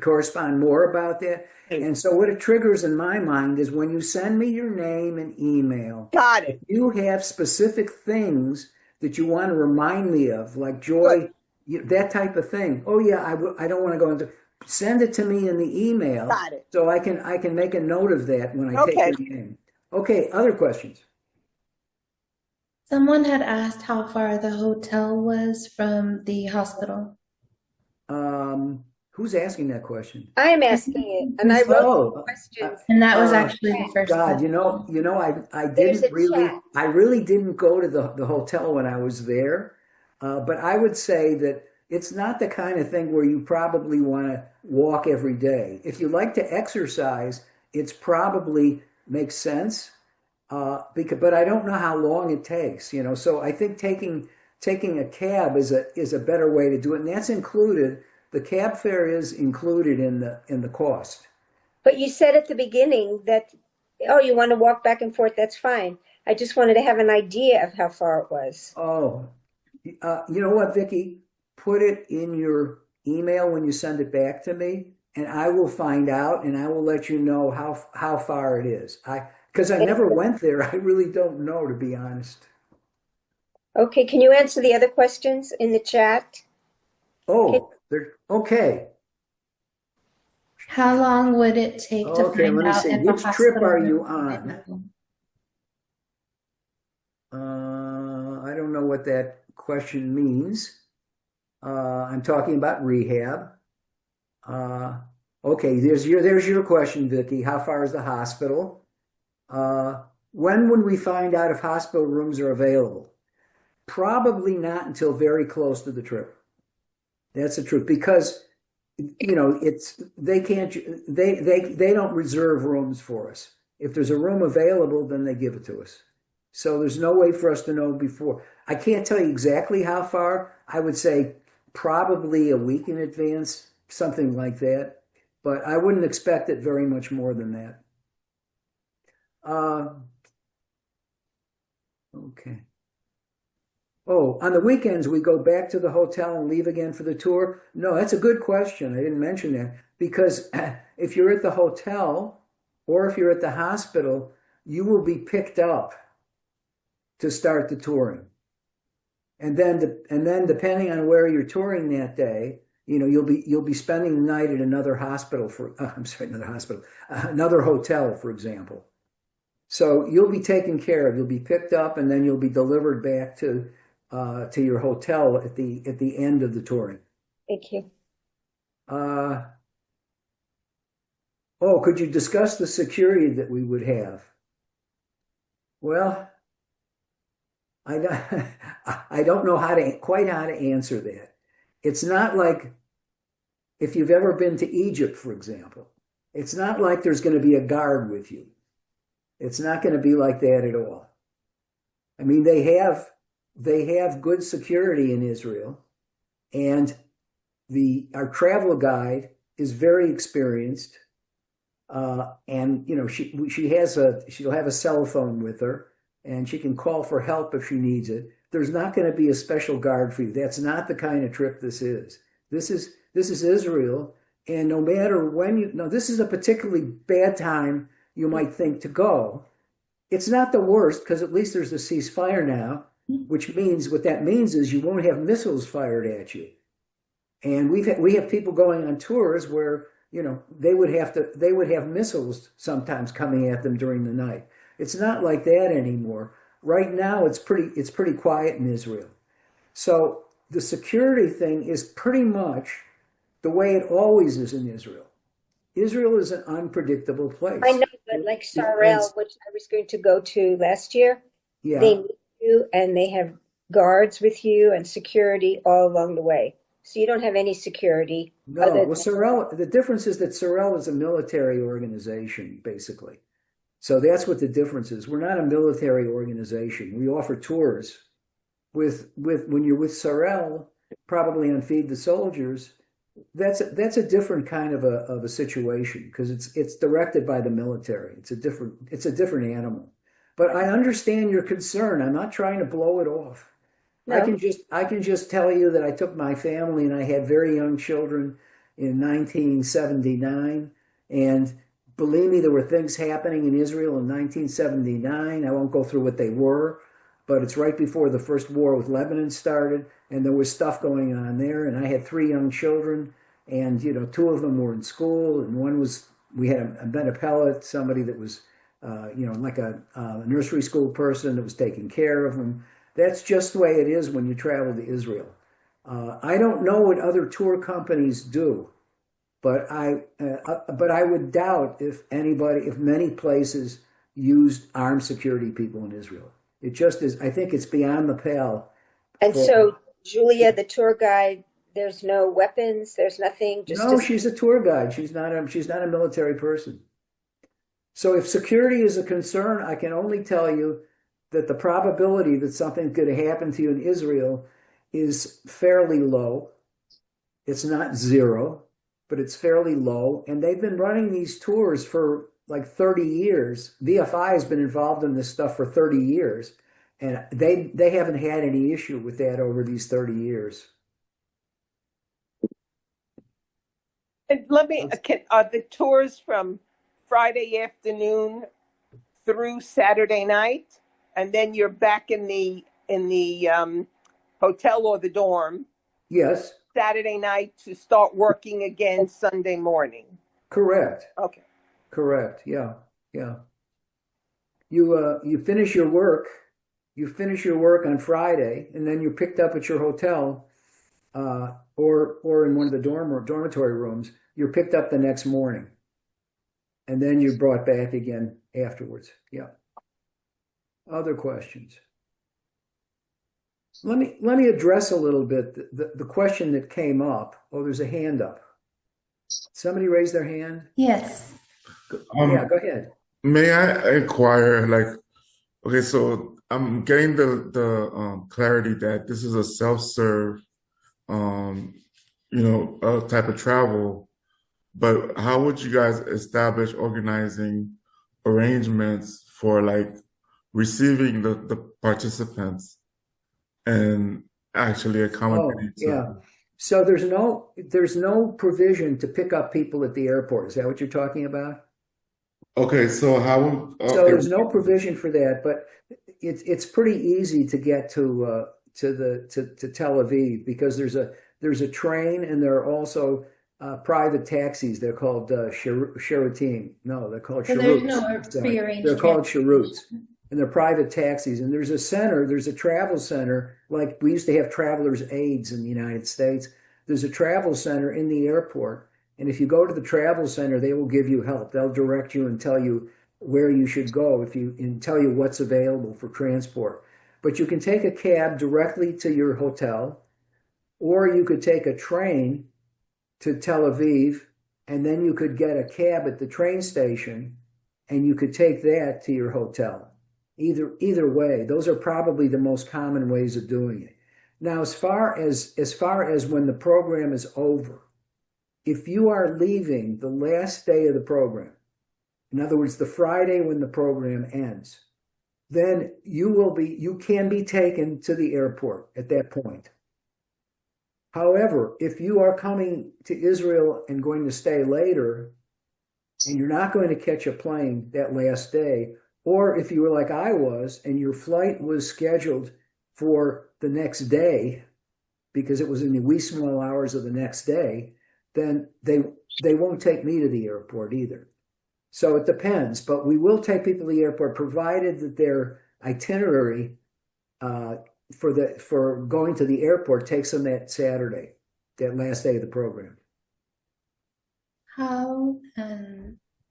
correspond more about that. And so what it triggers in my mind is when you send me your name and email. Got it. You have specific things that you want to remind me of, like joy, that type of thing. Oh yeah, I don't want to go into. Send it to me in the email. Got it. So I can make a note of that when I take your name. Okay. Other questions? Someone had asked how far the hotel was from the hospital. Who's asking that question? I'm asking it, and I wrote the questions. And that was actually the first God, one. I really didn't go to the hotel when I was there, but I would say that it's not the kind of thing where you probably want to walk every day. If you like to exercise, it's probably makes sense. But I don't know how long it takes, So I think taking a cab is a better way to do it, and that's included. The cab fare is included in the cost. But you said at the beginning that, you want to walk back and forth. That's fine. I just wanted to have an idea of how far it was. Oh, you know what, Vicky? Put it in your email when you send it back to me, and I will find out, and I will let you know how far it is. Because I never went there. I really don't know, to be honest. Okay, can you answer the other questions in the chat? Oh, okay. How long would it take to Okay, find let me out see. if a Which trip hospital are room you is on? available? I don't know what that question means. I'm talking about rehab. Uh, okay, there's your question, Vicky. How far is the hospital? When would we find out if hospital rooms are available? Probably not until very close to the trip. That's the truth because it's they can't they don't reserve rooms for us. If there's a room available, then they give it to us. So there's no way for us to know before. I can't tell you exactly how far. I would say probably a week in advance, something like that. But I wouldn't expect it very much more than that. Okay. Oh, on the weekends, we go back to the hotel and leave again for the tour? No, that's a good question. I didn't mention that because if you're at the hotel or if you're at the hospital, you will be picked up to start the touring. And then depending on where you're touring that day, you'll be spending the night at another hospital another hotel, for example. So you'll be taken care of. You'll be picked up, and then you'll be delivered back to your hotel at the end of the touring. Thank you. Could you discuss the security that we would have? Well, I don't know quite how to answer that. It's not like if you've ever been to Egypt, for example. It's not like there's going to be a guard with you. It's not going to be like that at all. I mean, they have good security in Israel, and our travel guide is very experienced, and she'll have a cell phone with her, and she can call for help if she needs it. There's not going to be a special guard for you. That's not the kind of trip this is. This is Israel, and no matter when this is a particularly bad time you might think to go. It's not the worst because at least there's a ceasefire now, which means what that means is you won't have missiles fired at you. And we have people going on tours where they would have missiles sometimes coming at them during the night. It's not like that anymore. Right now, it's pretty quiet in Israel. So the security thing is pretty much the way it always is in Israel. Israel is an unpredictable place. I know, but like Sarel, which I was going to go to last year, they meet you and they have guards with you and security all along the way. So you don't have any security. No, Sarel, the difference is that Sarel is a military organization, basically. So that's what the difference is. We're not a military organization. We offer tours. When you're with Sarel, probably on Feed the Soldiers, that's a different kind of a situation because it's directed by the military. It's a different animal. But I understand your concern. I'm not trying to blow it off. No. I can just tell you that I took my family and I had very young children in 1979, and believe me, there were things happening in Israel in 1979. I won't go through what they were, but it's right before the first war with Lebanon started, and there was stuff going on there. And I had 3 young children, and 2 of them were in school, and we had a Ben Appellate, somebody that was like a nursery school person that was taking care of them. That's just the way it is when you travel to Israel. I don't know what other tour companies do, but I would doubt if many places used armed security people in Israel. It just is. I think it's beyond the pale. And so, Julia, the tour guide, there's no weapons. There's nothing. She's a tour guide. She's not a military person. So if security is a concern, I can only tell you that the probability that something's going to happen to you in Israel is fairly low. It's not 0, but it's fairly low. And they've been running these tours for like 30 years. VFI has been involved in this stuff for 30 years. And they haven't had any issue with that over these 30 years. And are the tours from Friday afternoon through Saturday night? And then you're back in the hotel or the dorm. Yes. Saturday night to start working again Sunday morning. Correct. Okay. Correct. Yeah. Yeah. You finish your work. You finish your work on Friday, and then you're picked up at your hotel, or in one of the dormitory rooms. You're picked up the next morning, and then you're brought back again afterwards. Yeah. Other questions? Let me address a little bit the question that came up. Oh, there's a hand up. Somebody raised their hand? Yes. Yeah, go ahead. May I inquire, like, okay, so I'm getting the clarity that this is a self-serve, type of travel, but how would you guys establish organizing arrangements for like receiving the participants and actually Oh, accommodating to yeah. So there's no provision to pick up people at the airport. Is that what you're talking about? Okay, so how So there's no provision for that, but it's pretty easy to get to Tel Aviv because there's a train and there are also private taxis. They're called shiratim. No, they're called So there's sharuts. no Sorry. prearranged They're called transportation. sharuts, and they're private taxis. And there's a travel center, like we used to have travelers' aids in the United States. There's a travel center in the airport. And if you go to the travel center, they will give you help. They'll direct you and tell you where you should go and tell you what's available for transport. But you can take a cab directly to your hotel, or you could take a train to Tel Aviv, and then you could get a cab at the train station, and you could take that to your hotel. Either way, those are probably the most common ways of doing it. Now, as far as when the program is over, if you are leaving the last day of the program, in other words, the Friday when the program ends, then you can be taken to the airport at that point. However, if you are coming to Israel and going to stay later, and you're not going to catch a plane that last day, or if you were like I was and your flight was scheduled for the next day because it was in the wee small hours of the next day, then they won't take me to the airport either. So it depends, but we will take people to the airport provided that their itinerary for going to the airport takes them that Saturday, that last day of the program. How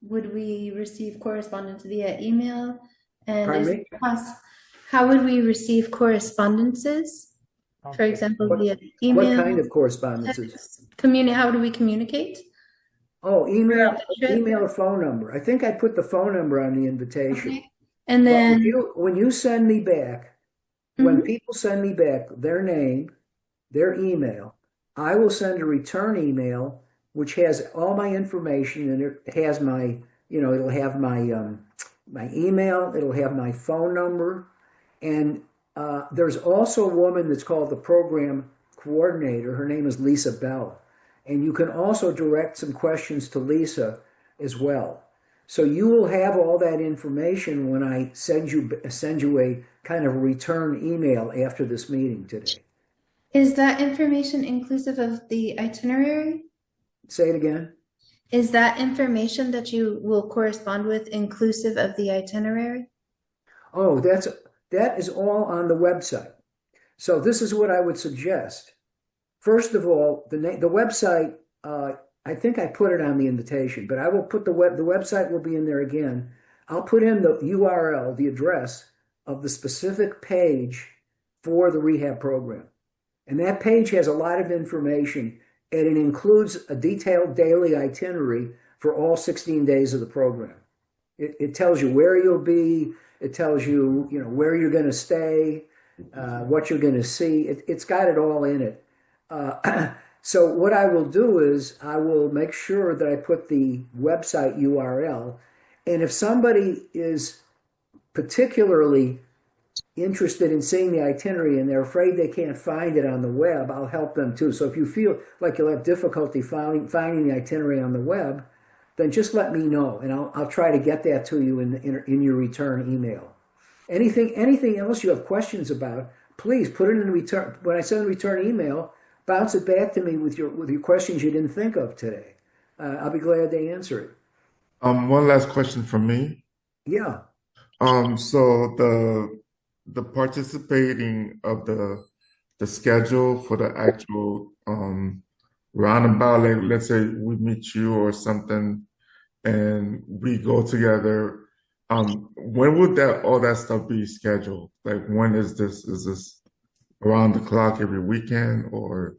would we receive correspondence via email? And Pardon me? How would we receive correspondences? For example, via email. What kind of correspondences? How do we communicate? Oh, email or phone number. I think I put the phone number on the invitation. Okay. And then when you send me back, when people send me back their name, their email, I will send a return email which has all my information, and it has my, it'll have my email, it'll have my phone number, and there's also a woman that's called the program coordinator. Her name is Lisa Bell, and you can also direct some questions to Lisa as well. So you will have all that information when I send you a kind of return email after this meeting today. is that information inclusive of the itinerary? Say it again. Is that information that you will correspond with inclusive of the itinerary? Oh, that is all on the website. So this is what I would suggest. First of all, the website, I think I put it on the invitation, but I will put the website will be in there again. I'll put in the URL, the address of the specific page for the rehab program. And that page has a lot of information, and it includes a detailed daily itinerary for all 16 days of the program. It tells you where you'll be. It tells you, where you're going to stay, what you're going to see. It's got it all in it. So what I will do is I will make sure that I put the website URL. And if somebody is particularly interested in seeing the itinerary and they're afraid they can't find it on the web, I'll help them too. So if you feel like you'll have difficulty finding the itinerary on the web, then just let me know, and I'll try to get that to you in your return email. Anything else you have questions about, please put it in return. When I send a return email, bounce it back to me with your questions you didn't think of today. I'll be glad to answer it. One last question from me. Yeah. So the participating of the schedule for the actual roundabout, like let's say we meet you or something and we go together. When would that all that stuff be scheduled? Like when is this? Is this around the clock every weekend or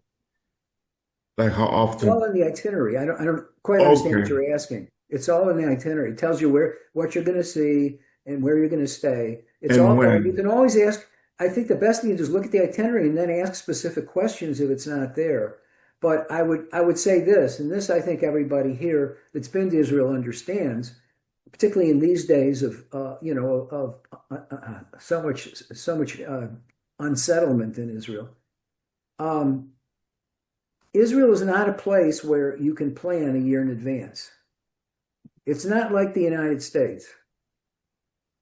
like how It's all often? in the itinerary. I don't quite understand what Okay. you're asking. It's all in the itinerary. It tells you what you're going to see and where you're going to stay. It's And all there. You when? can always ask. I think the best thing to do is look at the itinerary and then ask specific questions if it's not there. But I would say this, and this I think everybody here that's been to Israel understands, particularly in these days of so much unsettlement in Israel. Um, Israel is not a place where you can plan a year in advance. It's not like the United States.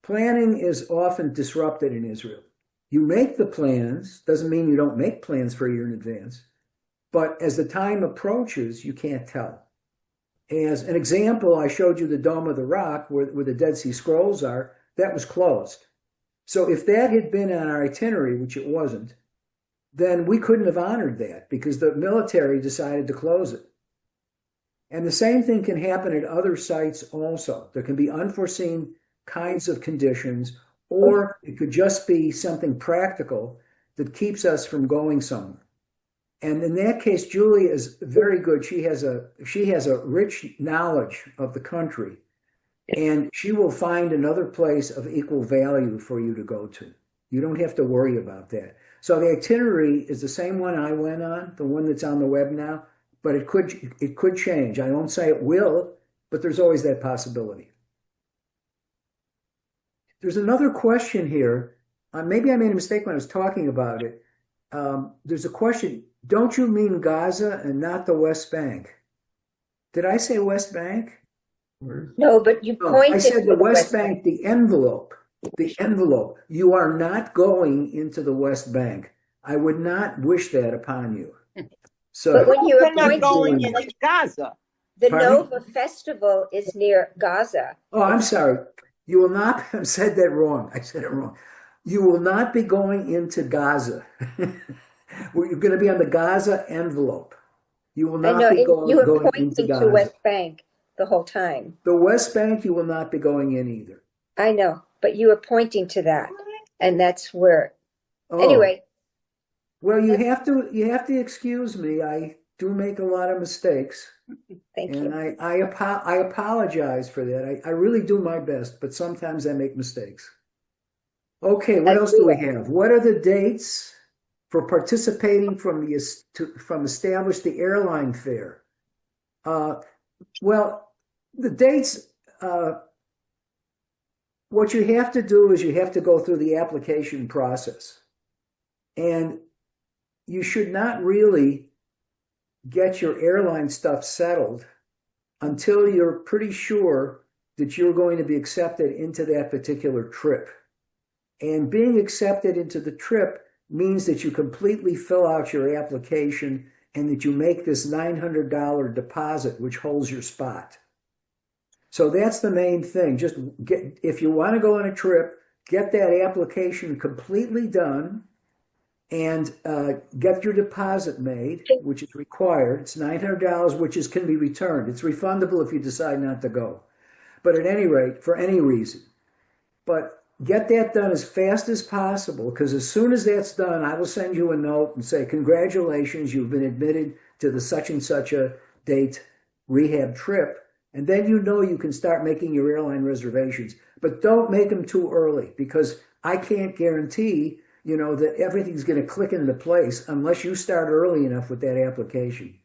Planning is often disrupted in Israel. You make the plans, doesn't mean you don't make plans for a year in advance, but as the time approaches, you can't tell. As an example, I showed you the Dome of the Rock where the Dead Sea Scrolls are. That was closed. So if that had been on our itinerary, which it wasn't, then we couldn't have honored that because the military decided to close it. And the same thing can happen at other sites also. There can be unforeseen kinds of conditions, or it could just be something practical that keeps us from going somewhere. And in that case, Julie is very good. She has a rich knowledge of the country, and she will find another place of equal value for you to go to. You don't have to worry about that. So the itinerary is the same one I went on, the one that's on the web now, but it could change. I won't say it will, but there's always that possibility. There's another question here. Maybe I made a mistake when I was talking about it. There's a question. Don't you mean Gaza and not the West Bank? Did I say West Bank? No, but you No, I pointed said to the the West West Bank. Bank, the envelope. The envelope. You are not going into the West Bank. I would not wish that upon you. So But when you were They're not pointing going doing into Gaza. the Pardon me? Nova Festival is near Gaza. Oh, I'm It's sorry. You will not, I said that wrong. I said it wrong. You will not be going into Gaza. You're going to be on the Gaza envelope. You will I not know, be and you were going into pointing to Gaza. West Bank the whole time. The West Bank, you will not be going in either. I know, but you were pointing to that, and that's where. Oh, Anyway, well, you have to excuse me. I do make a lot of mistakes, thank and you. I apologize for that. I really do my best, but sometimes I make mistakes. Okay, what As else do we we all. have? What are the dates for participating from establish the airline fare? Well, the dates. What you have to do is you have to go through the application process, and you should not really get your airline stuff settled until you're pretty sure that you're going to be accepted into that particular trip. And being accepted into the trip means that you completely fill out your application and that you make this $900 deposit, which holds your spot. So that's the main thing. Just if you want to go on a trip, get that application completely done and get your deposit made, which is required. It's $900, which can be returned. It's refundable if you decide not to go. But at any rate, for any reason. But get that done as fast as possible, because as soon as that's done, I will send you a note and say, congratulations, you've been admitted to the such and such a date rehab trip. And then you know you can start making your airline reservations. But don't make them too early, because I can't guarantee, that everything's going to click into place unless you start early enough with that application.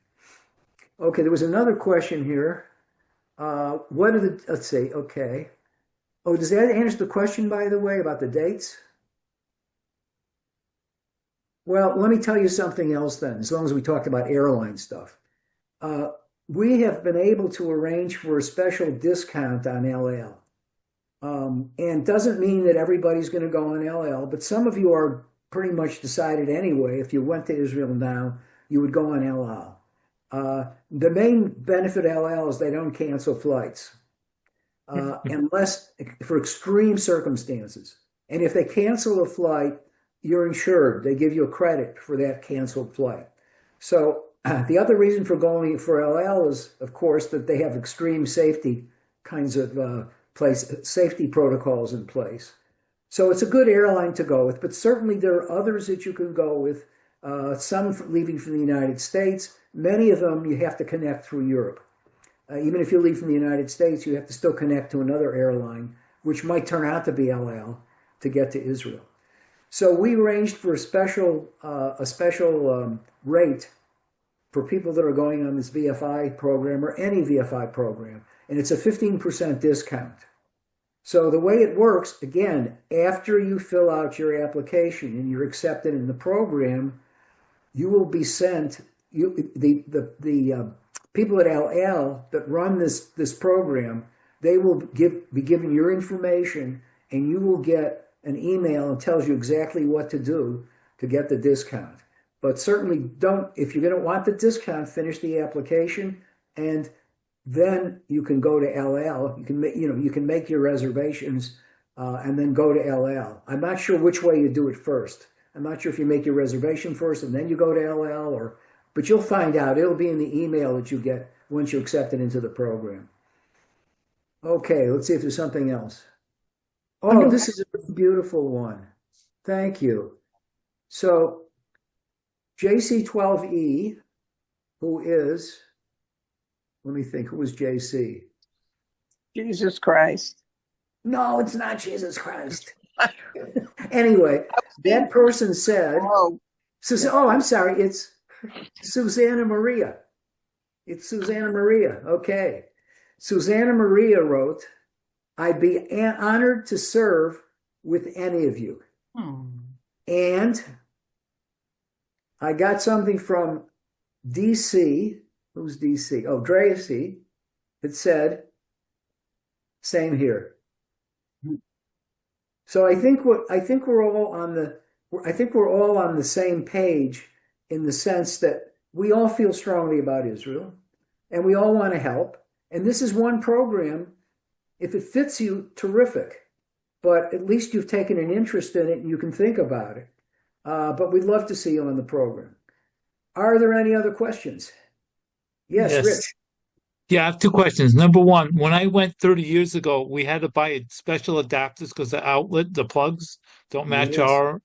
Okay, there was another question here. Let's see, okay. Oh, does that answer the question, by the way, about the dates? Well, let me tell you something else then, as long as we talked about airline stuff. We have been able to arrange for a special discount on LL. And doesn't mean that everybody's going to go on LL, but some of you are pretty much decided anyway. If you went to Israel now, you would go on LL. The main benefit of LL is they don't cancel flights unless for extreme circumstances. And if they cancel a flight, you're insured. They give you a credit for that canceled flight. So the other reason for going for LL is, of course, that they have extreme safety kinds of safety protocols in place. So it's a good airline to go with, but certainly there are others that you can go with. Some leaving from the United States. Many of them you have to connect through Europe. Even if you leave from the United States, you have to still connect to another airline, which might turn out to be LL, to get to Israel. So we arranged for a special rate for people that are going on this VFI program or any VFI program, and it's a 15% discount. So the way it works, again, after you fill out your application and you're accepted in the program, you will be sent, the people at LL that run this program, they will be given your information, and you will get an email that tells you exactly what to do to get the discount. But certainly don't, if you're going to want the discount, finish the application, and then you can go to LL. You can make your reservations and then go to LL. I'm not sure which way you do it first. I'm not sure if you make your reservation first and then you go to LL, but you'll find out. It'll be in the email that you get once you accept it into the program. Okay, let's see if there's something else. Oh, this is a beautiful one. Thank you. So JC12E, who is, let me think, who is JC? Jesus Christ. No, it's not Jesus Christ. Anyway, that person said, oh, I'm sorry, it's Susanna Maria. It's Susanna Maria. Okay. Susanna Maria wrote, I'd be honored to serve with any of you. And I got something from DC. Who's DC? Oh, Dracy. It said, same here. So I think we're all on the same page in the sense that we all feel strongly about Israel and we all want to help. And this is one program. If it fits you, terrific. But at least you've taken an interest in it and you can think about it. But we'd love to see you on the program. Are there any other questions? Yes. Rich. Yeah, I have two questions. Number one, when I went 30 years ago, we had to buy special adapters because the plugs don't match our.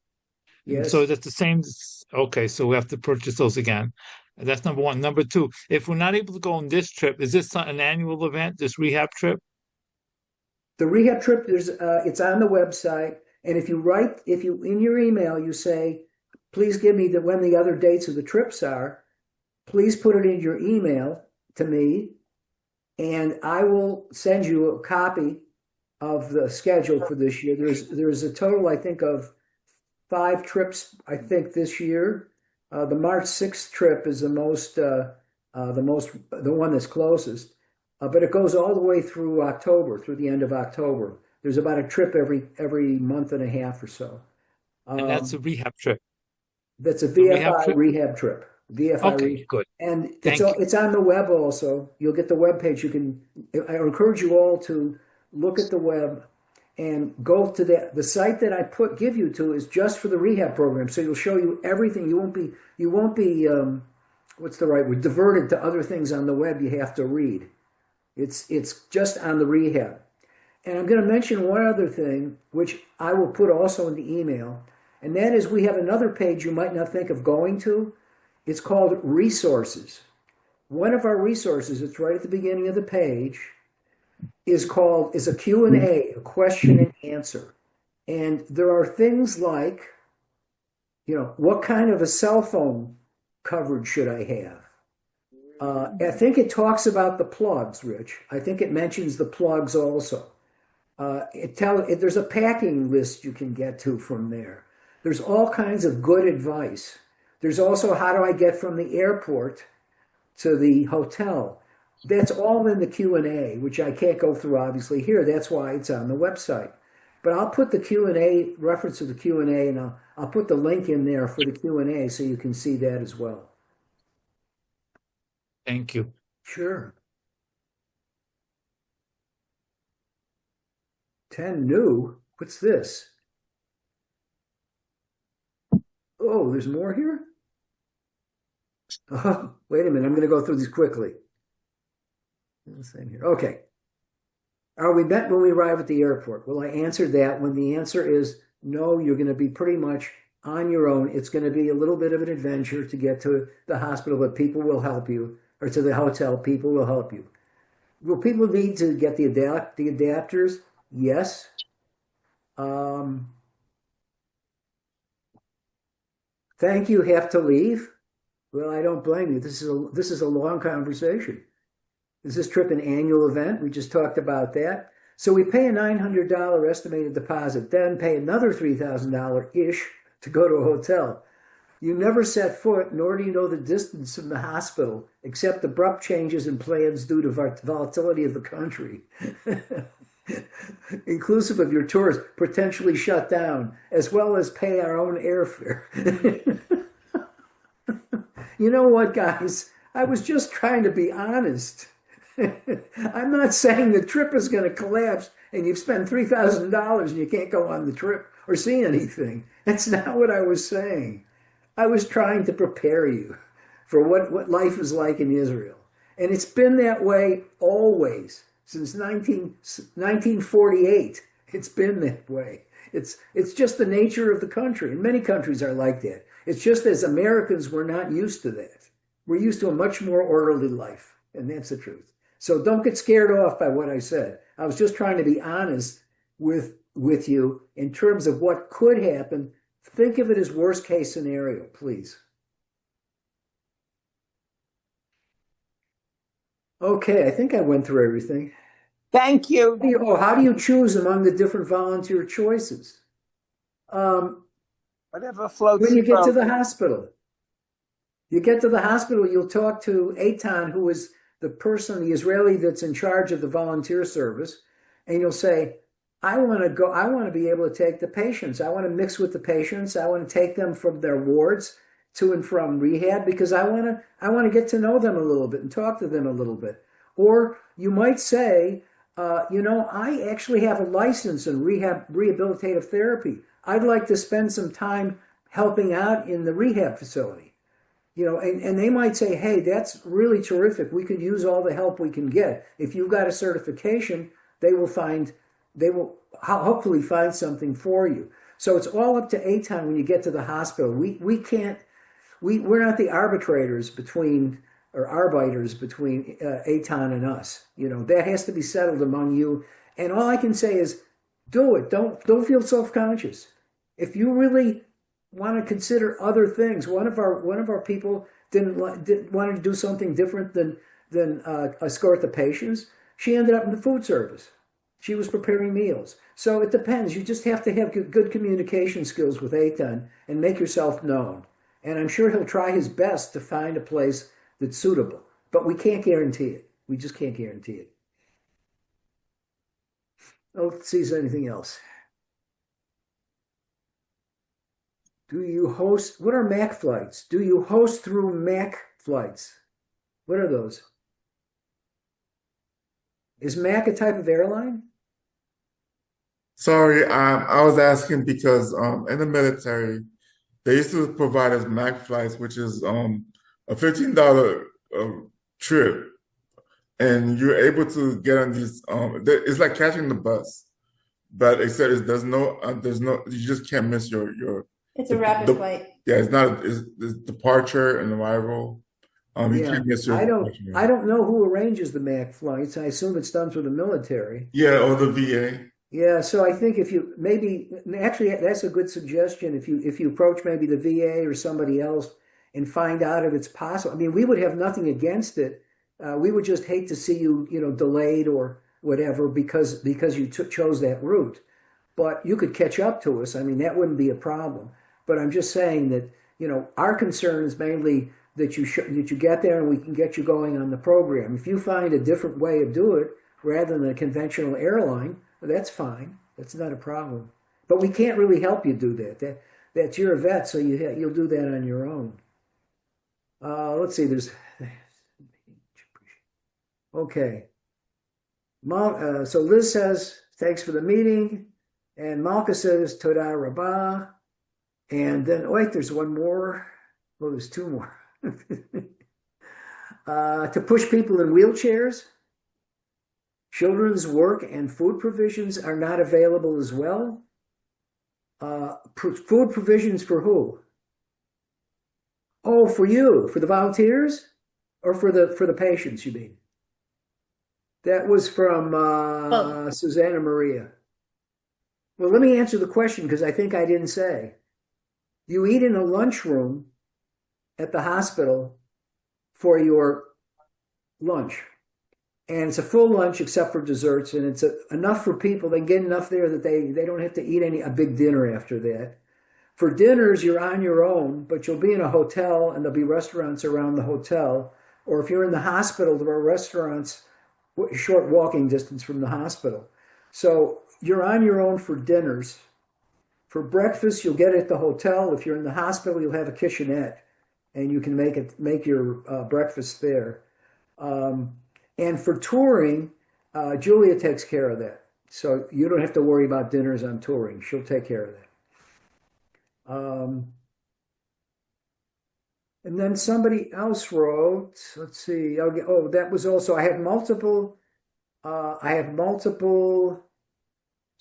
Yes. So that's the same. Okay, so we have to purchase those again. That's number one. Number two, if we're not able to go on this trip, is this an annual event, this rehab trip? The rehab trip, it's on the website. And if you in your email, you say, please give me when the other dates of the trips are, please put it in your email to me. And I will send you a copy of the schedule for this year. There's a total, I think, of 5 trips, I think, this year. The March 6th trip is the one that's closest. But it goes all the way through October, through the end of October. There's about a trip every month and a half or so. And that's a rehab trip. That's a VFI rehab trip. VFI okay, good. And it's on the web also. You'll get the web page. I encourage you all to look at the web and go to the site that I give you to is just for the rehab program. So it'll show you everything. You won't be what's the right word? Diverted to other things on the web you have to read. It's just on the rehab. And I'm going to mention one other thing, which I will put also in the email, and that is we have another page you might not think of going to. It's called Resources. One of our resources, it's right at the beginning of the page, is a Q&A, a question and answer. And there are things like, what kind of a cell phone coverage should I have? I think it talks about the plugs, Rich. I think it mentions the plugs also. There's a packing list you can get to from there. There's all kinds of good advice. There's also how do I get from the airport to the hotel. That's all in the Q&A, which I can't go through obviously here. That's why it's on the website. But I'll put the Q&A, reference to the Q&A, and I'll put the link in there for the Q&A so you can see that as well. Thank you. Sure. 10 new? What's this? Oh, there's more here? Oh, wait a minute. I'm going to go through these quickly. Same here. Okay. Are we met when we arrive at the airport? Well, I answered that when the answer is no, you're going to be pretty much on your own. It's going to be a little bit of an adventure to get to the hospital, but people will help you, or to the hotel, people will help you. Will people need to get the adapters? Yes. Thank you, have to leave? Well, I don't blame you. This is a long conversation. Is this trip an annual event? We just talked about that. So we pay a $900 estimated deposit, then pay another $3,000-ish to go to a hotel. You never set foot, nor do you know the distance from the hospital, except abrupt changes in plans due to volatility of the country, inclusive of your tours potentially shut down, as well as pay our own airfare. You know what, guys? I was just trying to be honest. I'm not saying the trip is going to collapse and you've spent $3,000 and you can't go on the trip or see anything. That's not what I was saying. I was trying to prepare you for what life is like in Israel. And it's been that way always, since 1948. It's been that way. It's just the nature of the country. And many countries are like that. It's just as Americans, we're not used to that. We're used to a much more orderly life. And that's the truth. So don't get scared off by what I said. I was just trying to be honest with you in terms of what could happen. Think of it as worst case scenario, please. Okay, I think I went through everything. Thank you. How do you choose among the different volunteer choices? Whatever floats when you your get to boat. the hospital. You get to the hospital, you'll talk to Eitan, who is the person, the Israeli that's in charge of the volunteer service, and you'll say, I want to be able to take the patients. I want to mix with the patients. I want to take them from their wards to and from rehab because I want to get to know them a little bit and talk to them a little bit. Or you might say, I actually have a license in rehabilitative therapy. I'd like to spend some time helping out in the rehab facility. And they might say, hey, that's really terrific. We could use all the help we can get. If you've got a certification, they will hopefully find something for you. So it's all up to Eitan when you get to the hospital. We're not the arbitrators between Eitan and us. That has to be settled among you. And all I can say is, do it. Don't feel self-conscious. If you really want to consider other things, one of our people didn't want to do something different than escort the patients. She ended up in the food service. She was preparing meals. So it depends. You just have to have good communication skills with Eitan and make yourself known. And I'm sure he'll try his best to find a place that's suitable. But we can't guarantee it. We just can't guarantee it. Oh, let's see if there's anything else. What are MAC flights? Do you host through MAC flights? What are those? Is MAC a type of airline? Sorry, I was asking because in the military, they used to provide us MAC flights, which is a $15 trip, and you're able to get on these. It's like catching the bus, but except there's no, you just can't miss your. It's a rapid flight. Yeah, it's departure and arrival. You can't miss your. I don't know who arranges the MAC flights. I assume it's done through the military. Yeah, or the VA. Yeah, so I think actually that's a good suggestion. If you approach maybe the VA or somebody else and find out if it's possible. I mean, we would have nothing against it. We would just hate to see you, delayed or whatever because you chose that route. But you could catch up to us. I mean, that wouldn't be a problem. But I'm just saying that, our concern is mainly that you get there and we can get you going on the program. If you find a different way of doing it rather than a conventional airline, that's fine. That's not a problem. But we can't really help you do that. That's you're a vet, so you'll do that on your own. Let's see. Okay. So Liz says, thanks for the meeting. And Malka says, Toda Rabbah. And then, wait, there's one more. Oh, there's two more. To push people in wheelchairs. Children's work and food provisions are not available as well. Food provisions for who? Oh, for you, for the volunteers, or for the patients, you mean? That was from Susanna Maria. Well, let me answer the question because I think I didn't say. You eat in a lunchroom at the hospital for your lunch. And it's a full lunch except for desserts, and it's enough for people. They get enough there that they don't have to eat a big dinner after that. For dinners, you're on your own, but you'll be in a hotel, and there'll be restaurants around the hotel. Or if you're in the hospital, there are restaurants short walking distance from the hospital. So you're on your own for dinners. For breakfast, you'll get it at the hotel. If you're in the hospital, you'll have a kitchenette, and you can make your breakfast there. And for touring, Julia takes care of that. So you don't have to worry about dinners on touring. She'll take care of that. And then somebody else wrote, let's see. Oh, that was also, I have multiple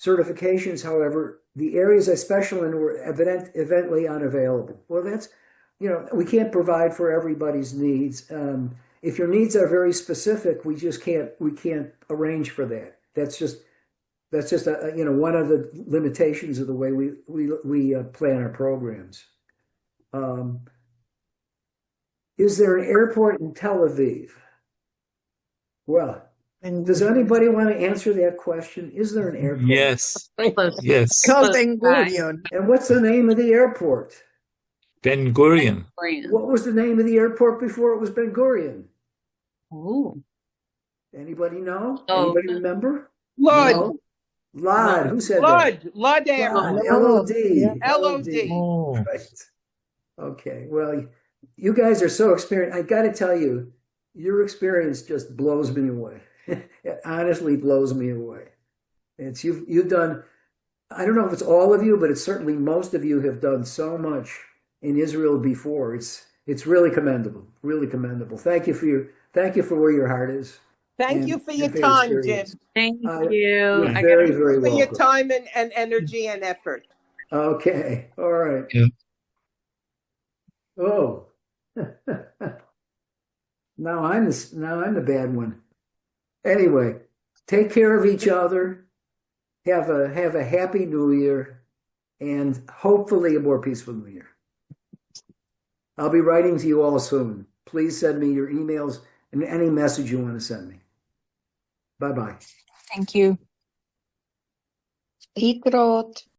certifications. However, the areas I special in were evidently unavailable. Well, that's, we can't provide for everybody's needs. If your needs are very specific, we can't arrange for that. That's just one of the limitations of the way we plan our programs. Is there an airport in Tel Aviv? Well, does anybody want to answer that question? Is there an airport? Yes. Yes. Ben Gurion. And what's the name of the airport? Ben Gurion. What was the name of the airport before it was Ben Gurion? Ooh. Anybody know? Oh. Anybody remember? Lod. No? Lod. Who said that? Lod Airport. L-O-D. L-O-D. Oh. Right. Okay. Well, you guys are so experienced. I got to tell you, your experience just blows me away. It honestly blows me away. You've done, I don't know if it's all of you, but it's certainly most of you have done so much in Israel before. It's really commendable. Really commendable. Thank you for where your heart is. Thank you for your time, Jim. Thank you. You're very, very For your welcome. time and energy and effort. Okay. All right. Yeah. Oh. Now I'm the bad one. Anyway, take care of each other. Have a happy New Year, and hopefully a more peaceful New Year. I'll be writing to you all soon. Please send me your emails and any message you want to send me. Bye-bye. Thank you. להתראות.